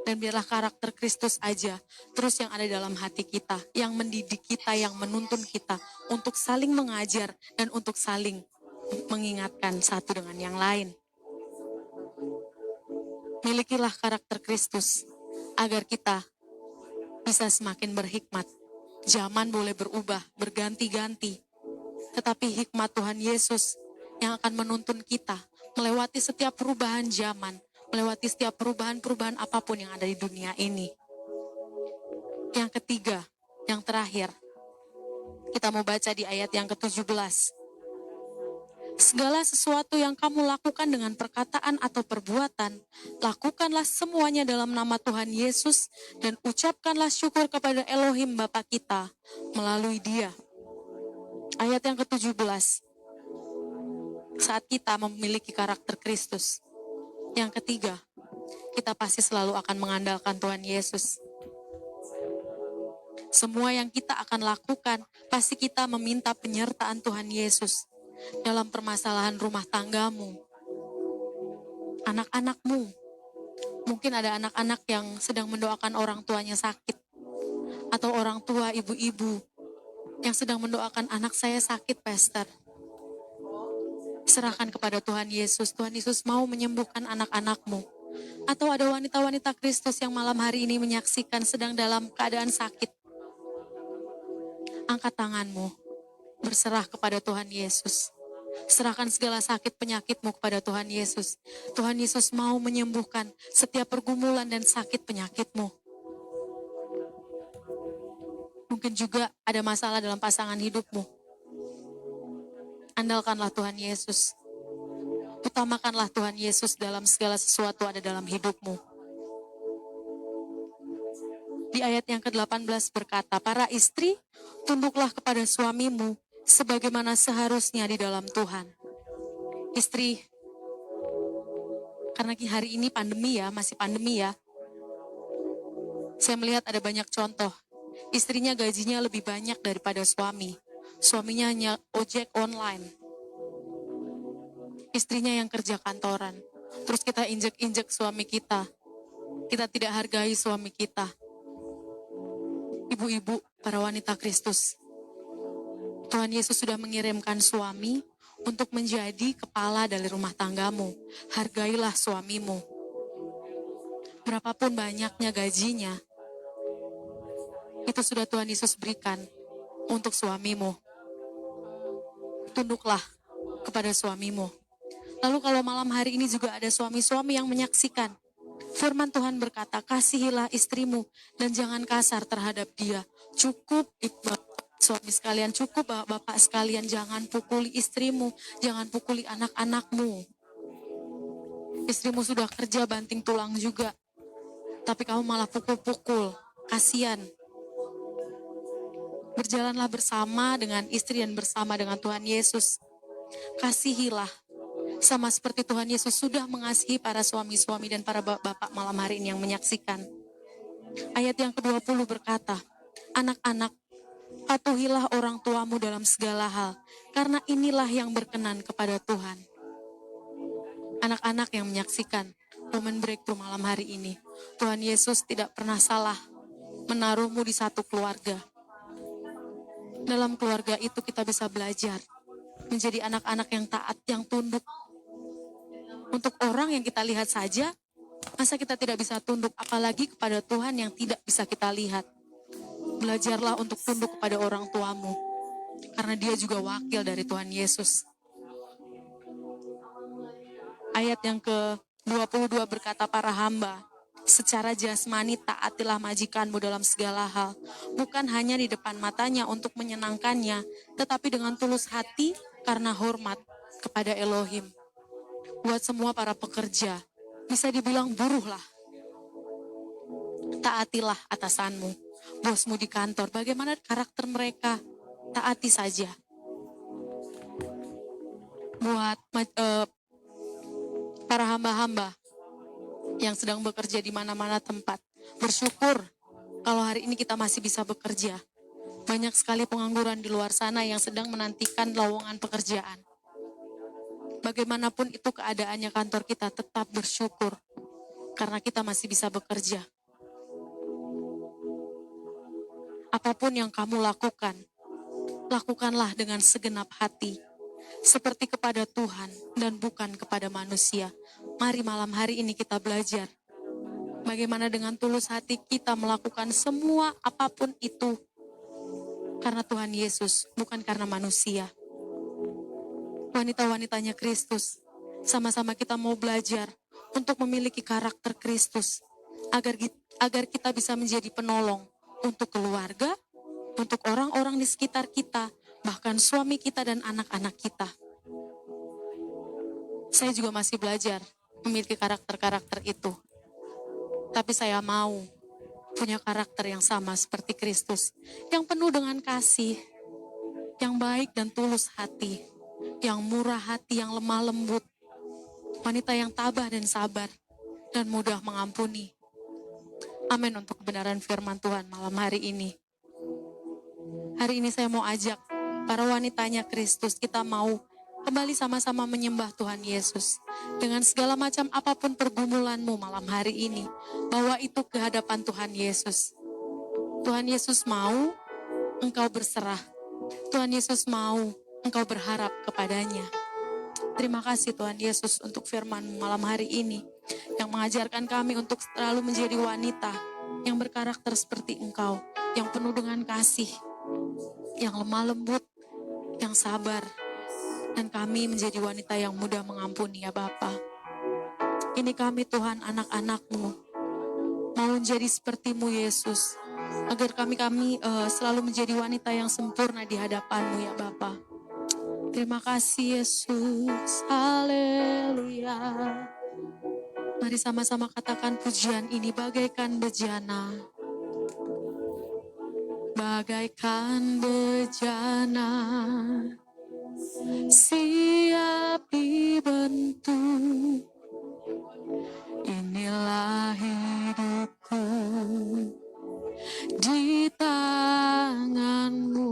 Dan biarlah karakter Kristus aja terus yang ada dalam hati kita, yang mendidik kita, yang menuntun kita untuk saling mengajar dan untuk saling mengingatkan satu dengan yang lain. Milikilah karakter Kristus agar kita bisa semakin berhikmat. Zaman boleh berubah, berganti-ganti, tetapi hikmat Tuhan Yesus yang akan menuntun kita melewati setiap perubahan zaman, melewati setiap perubahan-perubahan apapun yang ada di dunia ini. Yang ketiga, yang terakhir, kita mau baca di ayat yang ke-17. Segala sesuatu yang kamu lakukan dengan perkataan atau perbuatan, lakukanlah semuanya dalam nama Tuhan Yesus dan ucapkanlah syukur kepada Elohim Bapa kita melalui Dia. Ayat yang ke-17. Saat kita memiliki karakter Kristus. Yang ketiga, kita pasti selalu akan mengandalkan Tuhan Yesus. Semua yang kita akan lakukan, pasti kita meminta penyertaan Tuhan Yesus dalam permasalahan rumah tanggamu, anak-anakmu. Mungkin ada anak-anak yang sedang mendoakan orang tuanya sakit, atau orang tua ibu-ibu yang sedang mendoakan anak saya sakit, Pastor. Serahkan kepada Tuhan Yesus. Tuhan Yesus mau menyembuhkan anak-anakmu. Atau ada wanita-wanita Kristus yang malam hari ini menyaksikan sedang dalam keadaan sakit. Angkat tanganmu, berserah kepada Tuhan Yesus. Serahkan segala sakit penyakitmu kepada Tuhan Yesus. Tuhan Yesus mau menyembuhkan setiap pergumulan dan sakit penyakitmu. Mungkin juga ada masalah dalam pasangan hidupmu. Andalkanlah Tuhan Yesus. Utamakanlah Tuhan Yesus dalam segala sesuatu ada dalam hidupmu. Di ayat yang ke-18 berkata, para istri, tunduklah kepada suamimu sebagaimana seharusnya di dalam Tuhan. Istri, karena hari ini pandemi ya, masih pandemi ya. Saya melihat ada banyak contoh. Istrinya gajinya lebih banyak daripada suami. Suaminya hanya ojek online. Istrinya yang kerja kantoran. Terus kita injek-injek suami kita. Kita tidak hargai suami kita. Ibu-ibu, para wanita Kristus. Tuhan Yesus sudah mengirimkan suami untuk menjadi kepala dari rumah tanggamu. Hargailah suamimu. Berapapun banyaknya gajinya, itu sudah Tuhan Yesus berikan untuk suamimu. Tunduklah kepada suamimu. Lalu kalau malam hari ini juga ada suami-suami yang menyaksikan, firman Tuhan berkata, kasihilah istrimu dan jangan kasar terhadap dia. Cukup suami sekalian, cukup bapak sekalian, jangan pukuli istrimu, jangan pukuli anak-anakmu. Istrimu sudah kerja banting tulang juga, tapi kamu malah pukul-pukul, kasihan. Berjalanlah bersama dengan istri dan bersama dengan Tuhan Yesus. Kasihilah, sama seperti Tuhan Yesus sudah mengasihi para suami-suami dan para bapak malam hari ini yang menyaksikan. Ayat yang ke-20 berkata, anak-anak, patuhilah orang tuamu dalam segala hal, karena inilah yang berkenan kepada Tuhan. Anak-anak yang menyaksikan Women Breakthrough malam hari ini, Tuhan Yesus tidak pernah salah menaruhmu di satu keluarga. Dalam keluarga itu kita bisa belajar menjadi anak-anak yang taat, yang tunduk. Untuk orang yang kita lihat saja, masa kita tidak bisa tunduk, apalagi kepada Tuhan yang tidak bisa kita lihat. Belajarlah untuk tunduk kepada orang tuamu, karena dia juga wakil dari Tuhan Yesus. Ayat yang ke-22 berkata, para hamba, Secara jasmani taatilah majikanmu dalam segala hal, bukan hanya di depan matanya untuk menyenangkannya, tetapi dengan tulus hati karena hormat kepada Elohim. Buat semua para pekerja, bisa dibilang buruhlah. Taatilah atasanmu, bosmu di kantor, bagaimana karakter mereka, taati saja. Buat para hamba-hamba yang sedang bekerja di mana-mana tempat, bersyukur kalau hari ini kita masih bisa bekerja. Banyak sekali pengangguran di luar sana yang sedang menantikan lowongan pekerjaan. Bagaimanapun itu keadaannya kantor kita, tetap bersyukur karena kita masih bisa bekerja. Apapun yang kamu lakukan, lakukanlah dengan segenap hati, seperti kepada Tuhan dan bukan kepada manusia. Mari malam hari ini kita belajar bagaimana dengan tulus hati kita melakukan semua apapun itu karena Tuhan Yesus, bukan karena manusia. Wanita-wanitanya Kristus, sama-sama kita mau belajar untuk memiliki karakter Kristus, agar kita bisa menjadi penolong untuk keluarga, untuk orang-orang di sekitar kita, bahkan suami kita dan anak-anak kita. Saya juga masih belajar memiliki karakter-karakter itu. Tapi saya mau punya karakter yang sama seperti Kristus, yang penuh dengan kasih, yang baik dan tulus hati, yang murah hati, yang lemah lembut, wanita yang tabah dan sabar, dan mudah mengampuni. Amin untuk kebenaran firman Tuhan malam hari ini. Hari ini saya mau ajak para wanitanya Kristus, kita mau kembali sama-sama menyembah Tuhan Yesus. Dengan segala macam apapun pergumulanmu malam hari ini, bawa itu ke hadapan Tuhan Yesus. Tuhan Yesus mau engkau berserah. Tuhan Yesus mau engkau berharap kepadanya. Terima kasih Tuhan Yesus untuk firman malam hari ini, yang mengajarkan kami untuk selalu menjadi wanita yang berkarakter seperti engkau, yang penuh dengan kasih, yang lemah lembut, yang sabar, dan kami menjadi wanita yang mudah mengampuni ya Bapa. Ini kami Tuhan, anak-anak-Mu, mau menjadi seperti-Mu Yesus, agar kami selalu menjadi wanita yang sempurna di hadapan-Mu ya Bapa. Terima kasih Yesus, haleluya. Mari sama-sama katakan pujian ini bagaikan bejana. Bagaikan bejana, siap dibentuk. Inilah hidupku di tangan-Mu,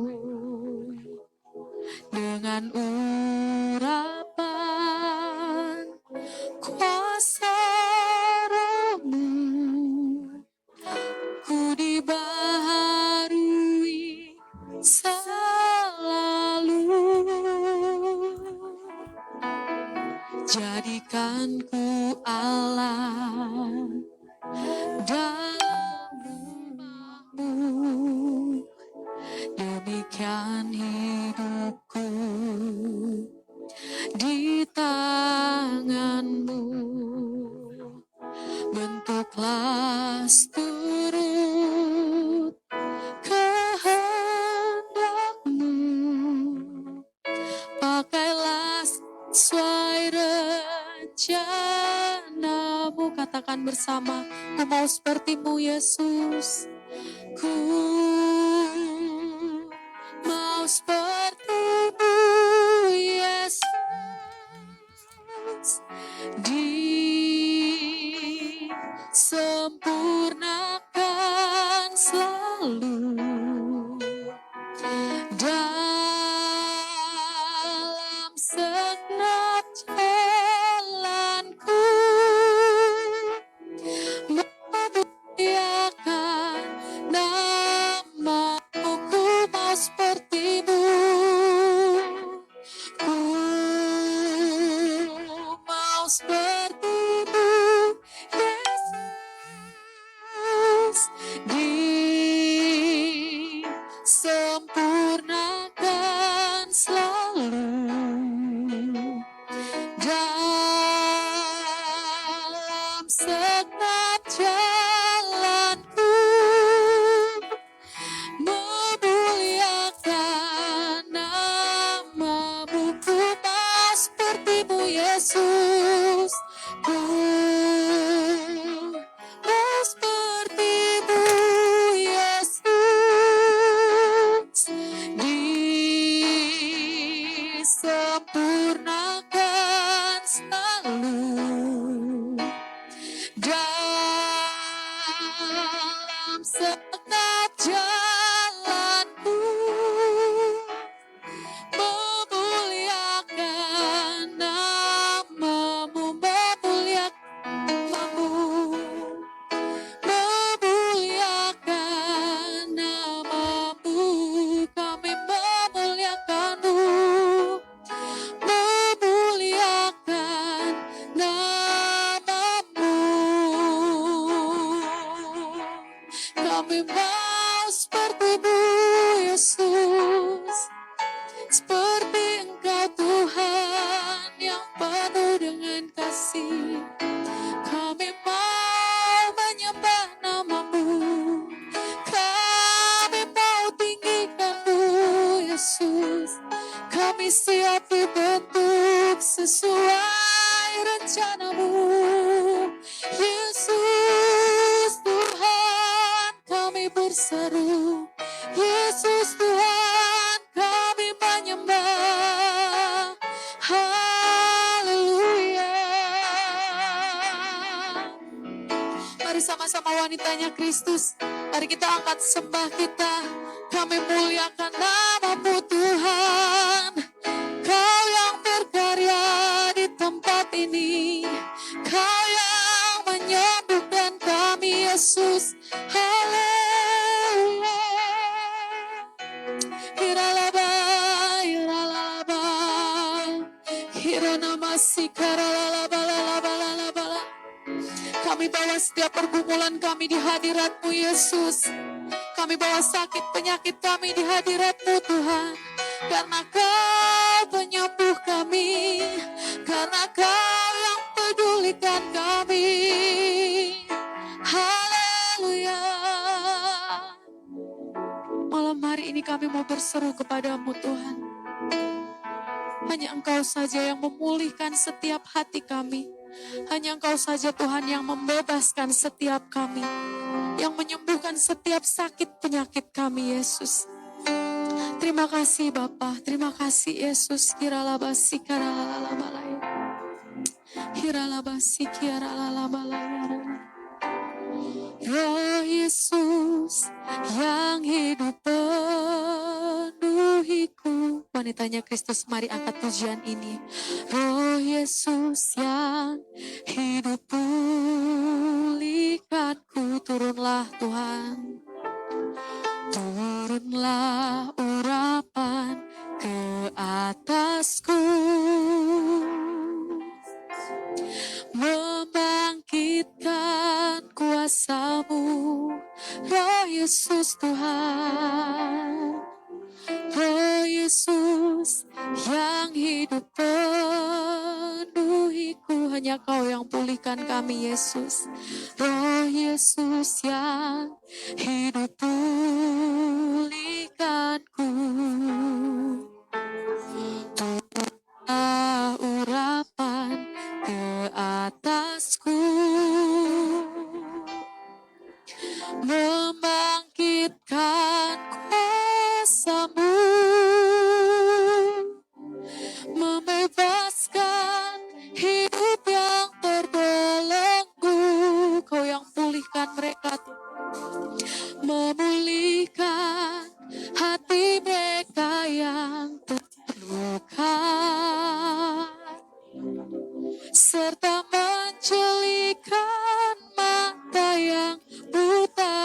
dengan urapan kuasa Roh-Mu, ku dibaharui selalu. Jadikan ku Allah dalam rumah-Mu, demikian hidupku di tangan-Mu. Bentuklah seturut kehendak-Mu, pakailah sesuai rencana-Mu. Katakan bersama, ku mau seperti-Mu Yesus, ku mau seperti-Mu Yesus, disempurnakan selalu dalam segenap jalanku, memuliakan nama-Mu. Ku mau seperti-Mu, ku mau seperti-Mu Yesus, disempurnakan selalu dalam segenap jalan. sempurnakan selalu dalam setiap jalanku, memuliakan namamu, memuliakan namamu, kami memuliakanmu, memuliakan namamu. Kami mau seperti-Mu, Yesus, seperti Engkau Tuhan yang penuh dengan kasih. Kami mau menyembah namamu, kami mau tinggikan-Mu, Yesus. Kami siap dibentuk sesuai rencana-Mu, Yesus Tuhan. Kami berseru, Yesus Tuhan, kami menyembah. Haleluya. Mari sama-sama wanitanya Kristus, mari kita angkat sembah kita. Kami muliakan namamu Tuhan. Kau yang berkarya di tempat ini, Kau yang menyembuhkan kami, Yesus. Haleluya. Hiralaba, hiralalaba, hiranamasi karalalabalalabalala. Kami bawa setiap pergumulan kami di hadirat-Mu, Yesus. Kami bawa sakit penyakit kami di hadirat-Mu, Tuhan. Karena Kau penyembuh kami, karena Kau yang pedulikan kami. Haleluya. Malam hari ini kami mau berseru kepada-Mu, Tuhan. Hanya Engkau saja yang memulihkan setiap hati kami. Hanya Engkau saja Tuhan yang membebaskan setiap kami, yang menyembuhkan setiap sakit penyakit kami, Yesus. Terima kasih Bapa, terima kasih Yesus. Hiralabasi karalalabalaya, hiralabasi kiralalabalaya. Roh Yesus yang hidup penuhiku. Wanitanya Kristus, mari angkat pujian ini. Roh Yesus yang hidup pulihkanku. Turunlah Tuhan, turunlah urapan ke atasku, membangkitkan kuasa-Mu, Roh Yesus Tuhan. Roh Yesus yang hidup penuhiku. Hanya Kau yang pulihkan kami, Yesus. Roh Yesus yang hidup pulihkanku. Turunlah urapan ke atasku, membangkitkan kuasa-Mu, membebaskan hidup yang terbelenggu. Kau yang pulihkan mereka, memulihkan hati mereka yang terluka, serta menjelikan mata yang buta.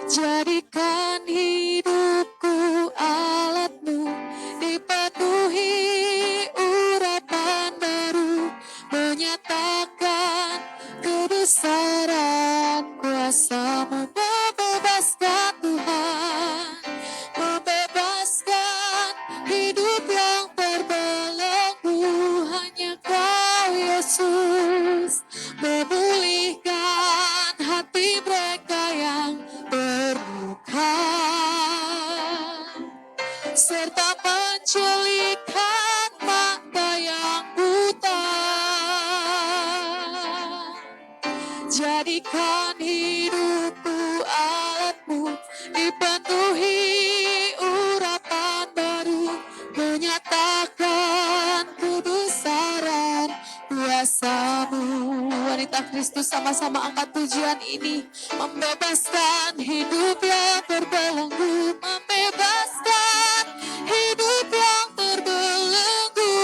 Jadikan hidupku alat-Mu, dipenuhi urapan baru, menyatakan kebesaran kuasa-Mu, membebaskan Tuhan, membebaskan hidup yang terbelenggu. Hanya Kau, Yesus, memulihkan hati mereka yang terluka. Kristus, sama-sama angkat pujian ini. Membebaskan hidup yang terbelenggu, membebaskan hidup yang terbelenggu.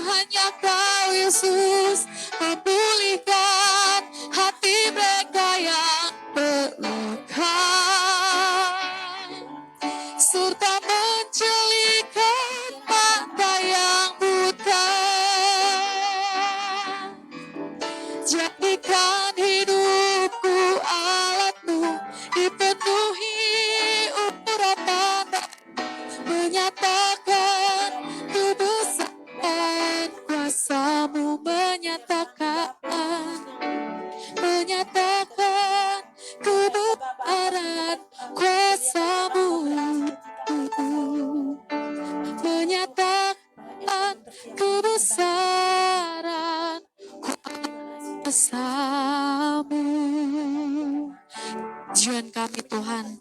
Hanya Kau Yesus memulihkan hati mereka yang terluka, serta menjelikan mata yang buta. Jadikan hidupku alatmu, dipenuhi urapan, menyatakan kebesaran kuasa-Mu, menyatakan kebesaran kuasa-Mu, menyatakan kebesaran kuasa-Mu. Tujuan kami Tuhan,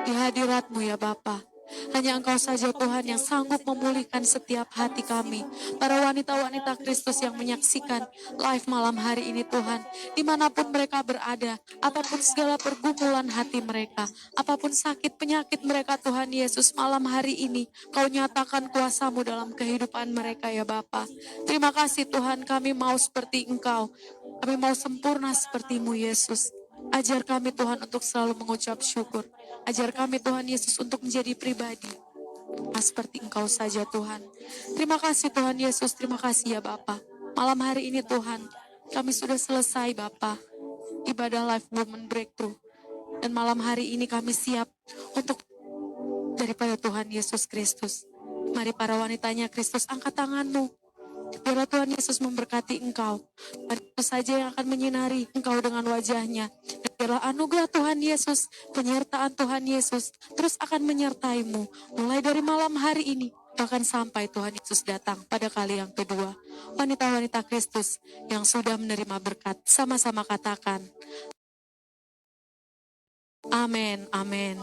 di hadirat-Mu ya Bapa. Hanya Engkau saja Tuhan yang sanggup memulihkan setiap hati kami. Para wanita-wanita Kristus yang menyaksikan live malam hari ini Tuhan. Dimanapun mereka berada, apapun segala pergumulan hati mereka, apapun sakit penyakit mereka Tuhan Yesus, malam hari ini Kau nyatakan kuasa-Mu dalam kehidupan mereka ya Bapa. Terima kasih Tuhan, kami mau seperti Engkau. Kami mau sempurna seperti-Mu Yesus. Ajar kami Tuhan untuk selalu mengucap syukur. Ajar kami Tuhan Yesus untuk menjadi pribadi seperti Engkau saja Tuhan. Terima kasih Tuhan Yesus, terima kasih ya Bapa. Malam hari ini Tuhan, kami sudah selesai Bapa ibadah Life Women Breakthrough. Dan malam hari ini kami siap untuk daripada Tuhan Yesus Kristus. Mari para wanitanya Kristus, angkat tanganmu. Biarlah Tuhan Yesus memberkati engkau. Dan itu saja yang akan menyinari engkau dengan wajahnya. Dan biarlah anugerah Tuhan Yesus, penyertaan Tuhan Yesus, terus akan menyertaimu. Mulai dari malam hari ini, bahkan sampai Tuhan Yesus datang pada kali yang kedua. Wanita-wanita Kristus yang sudah menerima berkat, sama-sama katakan, amin, amin.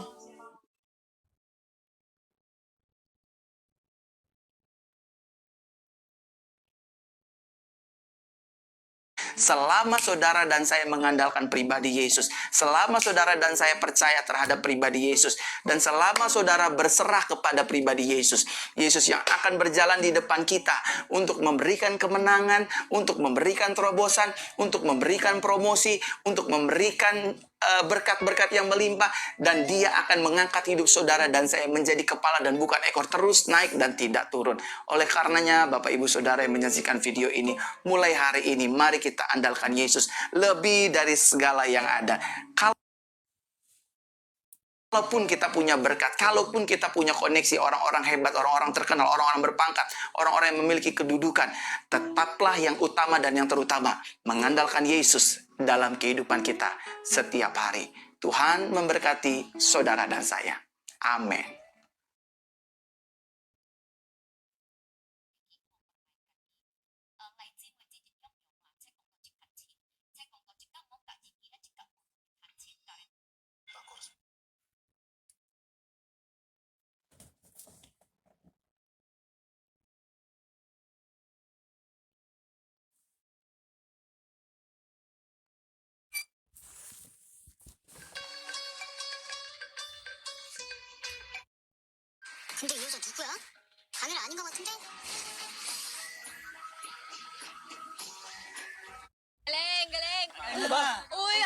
Selama saudara dan saya mengandalkan pribadi Yesus, selama saudara dan saya percaya terhadap pribadi Yesus, dan selama saudara berserah kepada pribadi Yesus, Yesus yang akan berjalan di depan kita untuk memberikan kemenangan, untuk memberikan terobosan, untuk memberikan promosi, untuk memberikan berkat-berkat yang melimpah, dan Dia akan mengangkat hidup saudara dan saya menjadi kepala dan bukan ekor, terus naik dan tidak turun. Oleh karenanya, Bapak Ibu Saudara yang menyaksikan video ini, mulai hari ini mari kita andalkan Yesus lebih dari segala yang ada. Kalaupun kita punya berkat, kalaupun kita punya koneksi orang-orang hebat, orang-orang terkenal, orang-orang berpangkat, orang-orang yang memiliki kedudukan, tetaplah yang utama dan yang terutama mengandalkan Yesus dalam kehidupan kita setiap hari. Tuhan memberkati saudara dan saya. Amin. 근데 이 여자 누구야? 당연히 아닌 것 같은데? Galing, galing. Ano ba? Uy,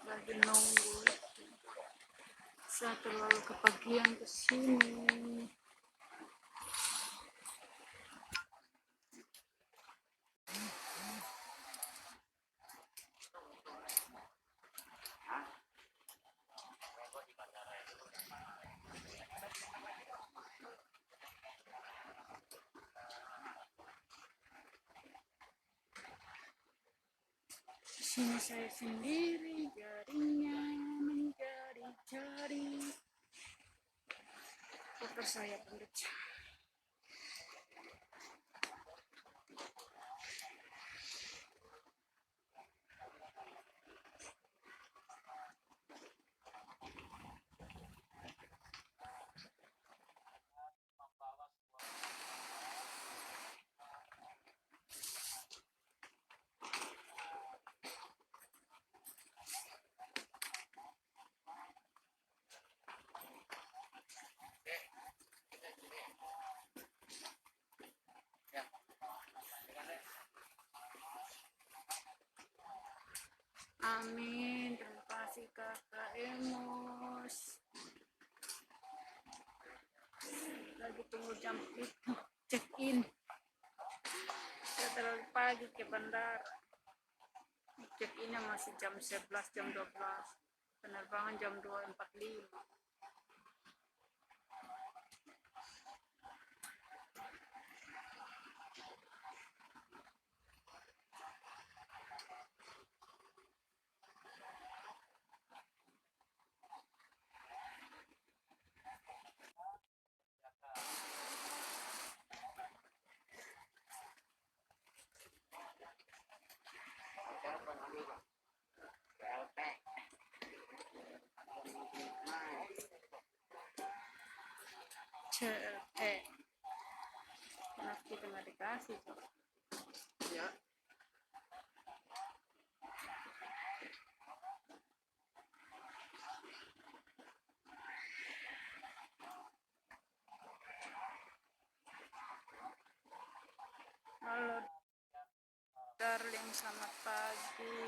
Lagi nunggu. Saya terlalu kepagian ke sini. Di sini saya sendiri, jarinya menjadi jari. Foto saya pemecah. Amin, terima kasih kakak Emos. Lagi tunggu jam itu check in. Saya terlalu pagi ke bandara. Check innya masih jam 11, jam 12. Penerbangan jam 2.45. Kenapa kita nggak dikasih? Ya. Halo, darling, selamat pagi.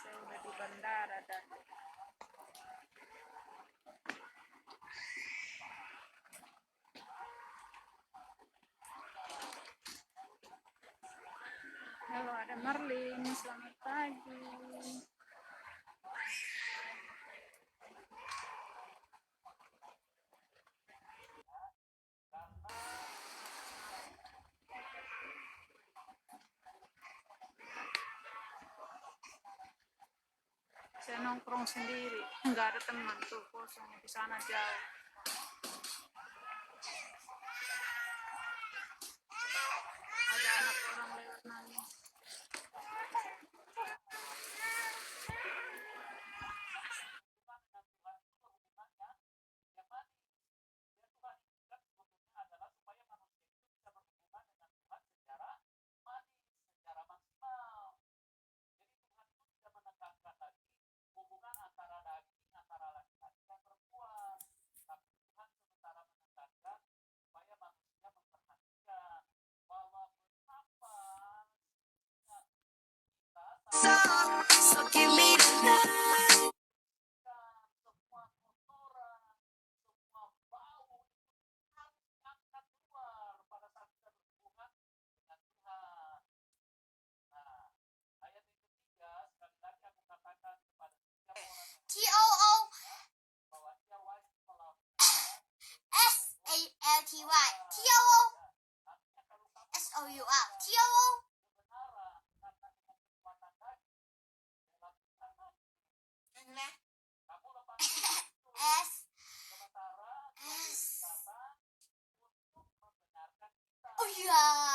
Saya udah di bandara dan halo, ada Marlin, selamat pagi. Saya nongkrong sendiri, nggak ada teman tuh, kosong di sana jauh. Ada anak orang lewat nangis. So give me the night. TOO SALTY TOO SOUR TOO 얘들아.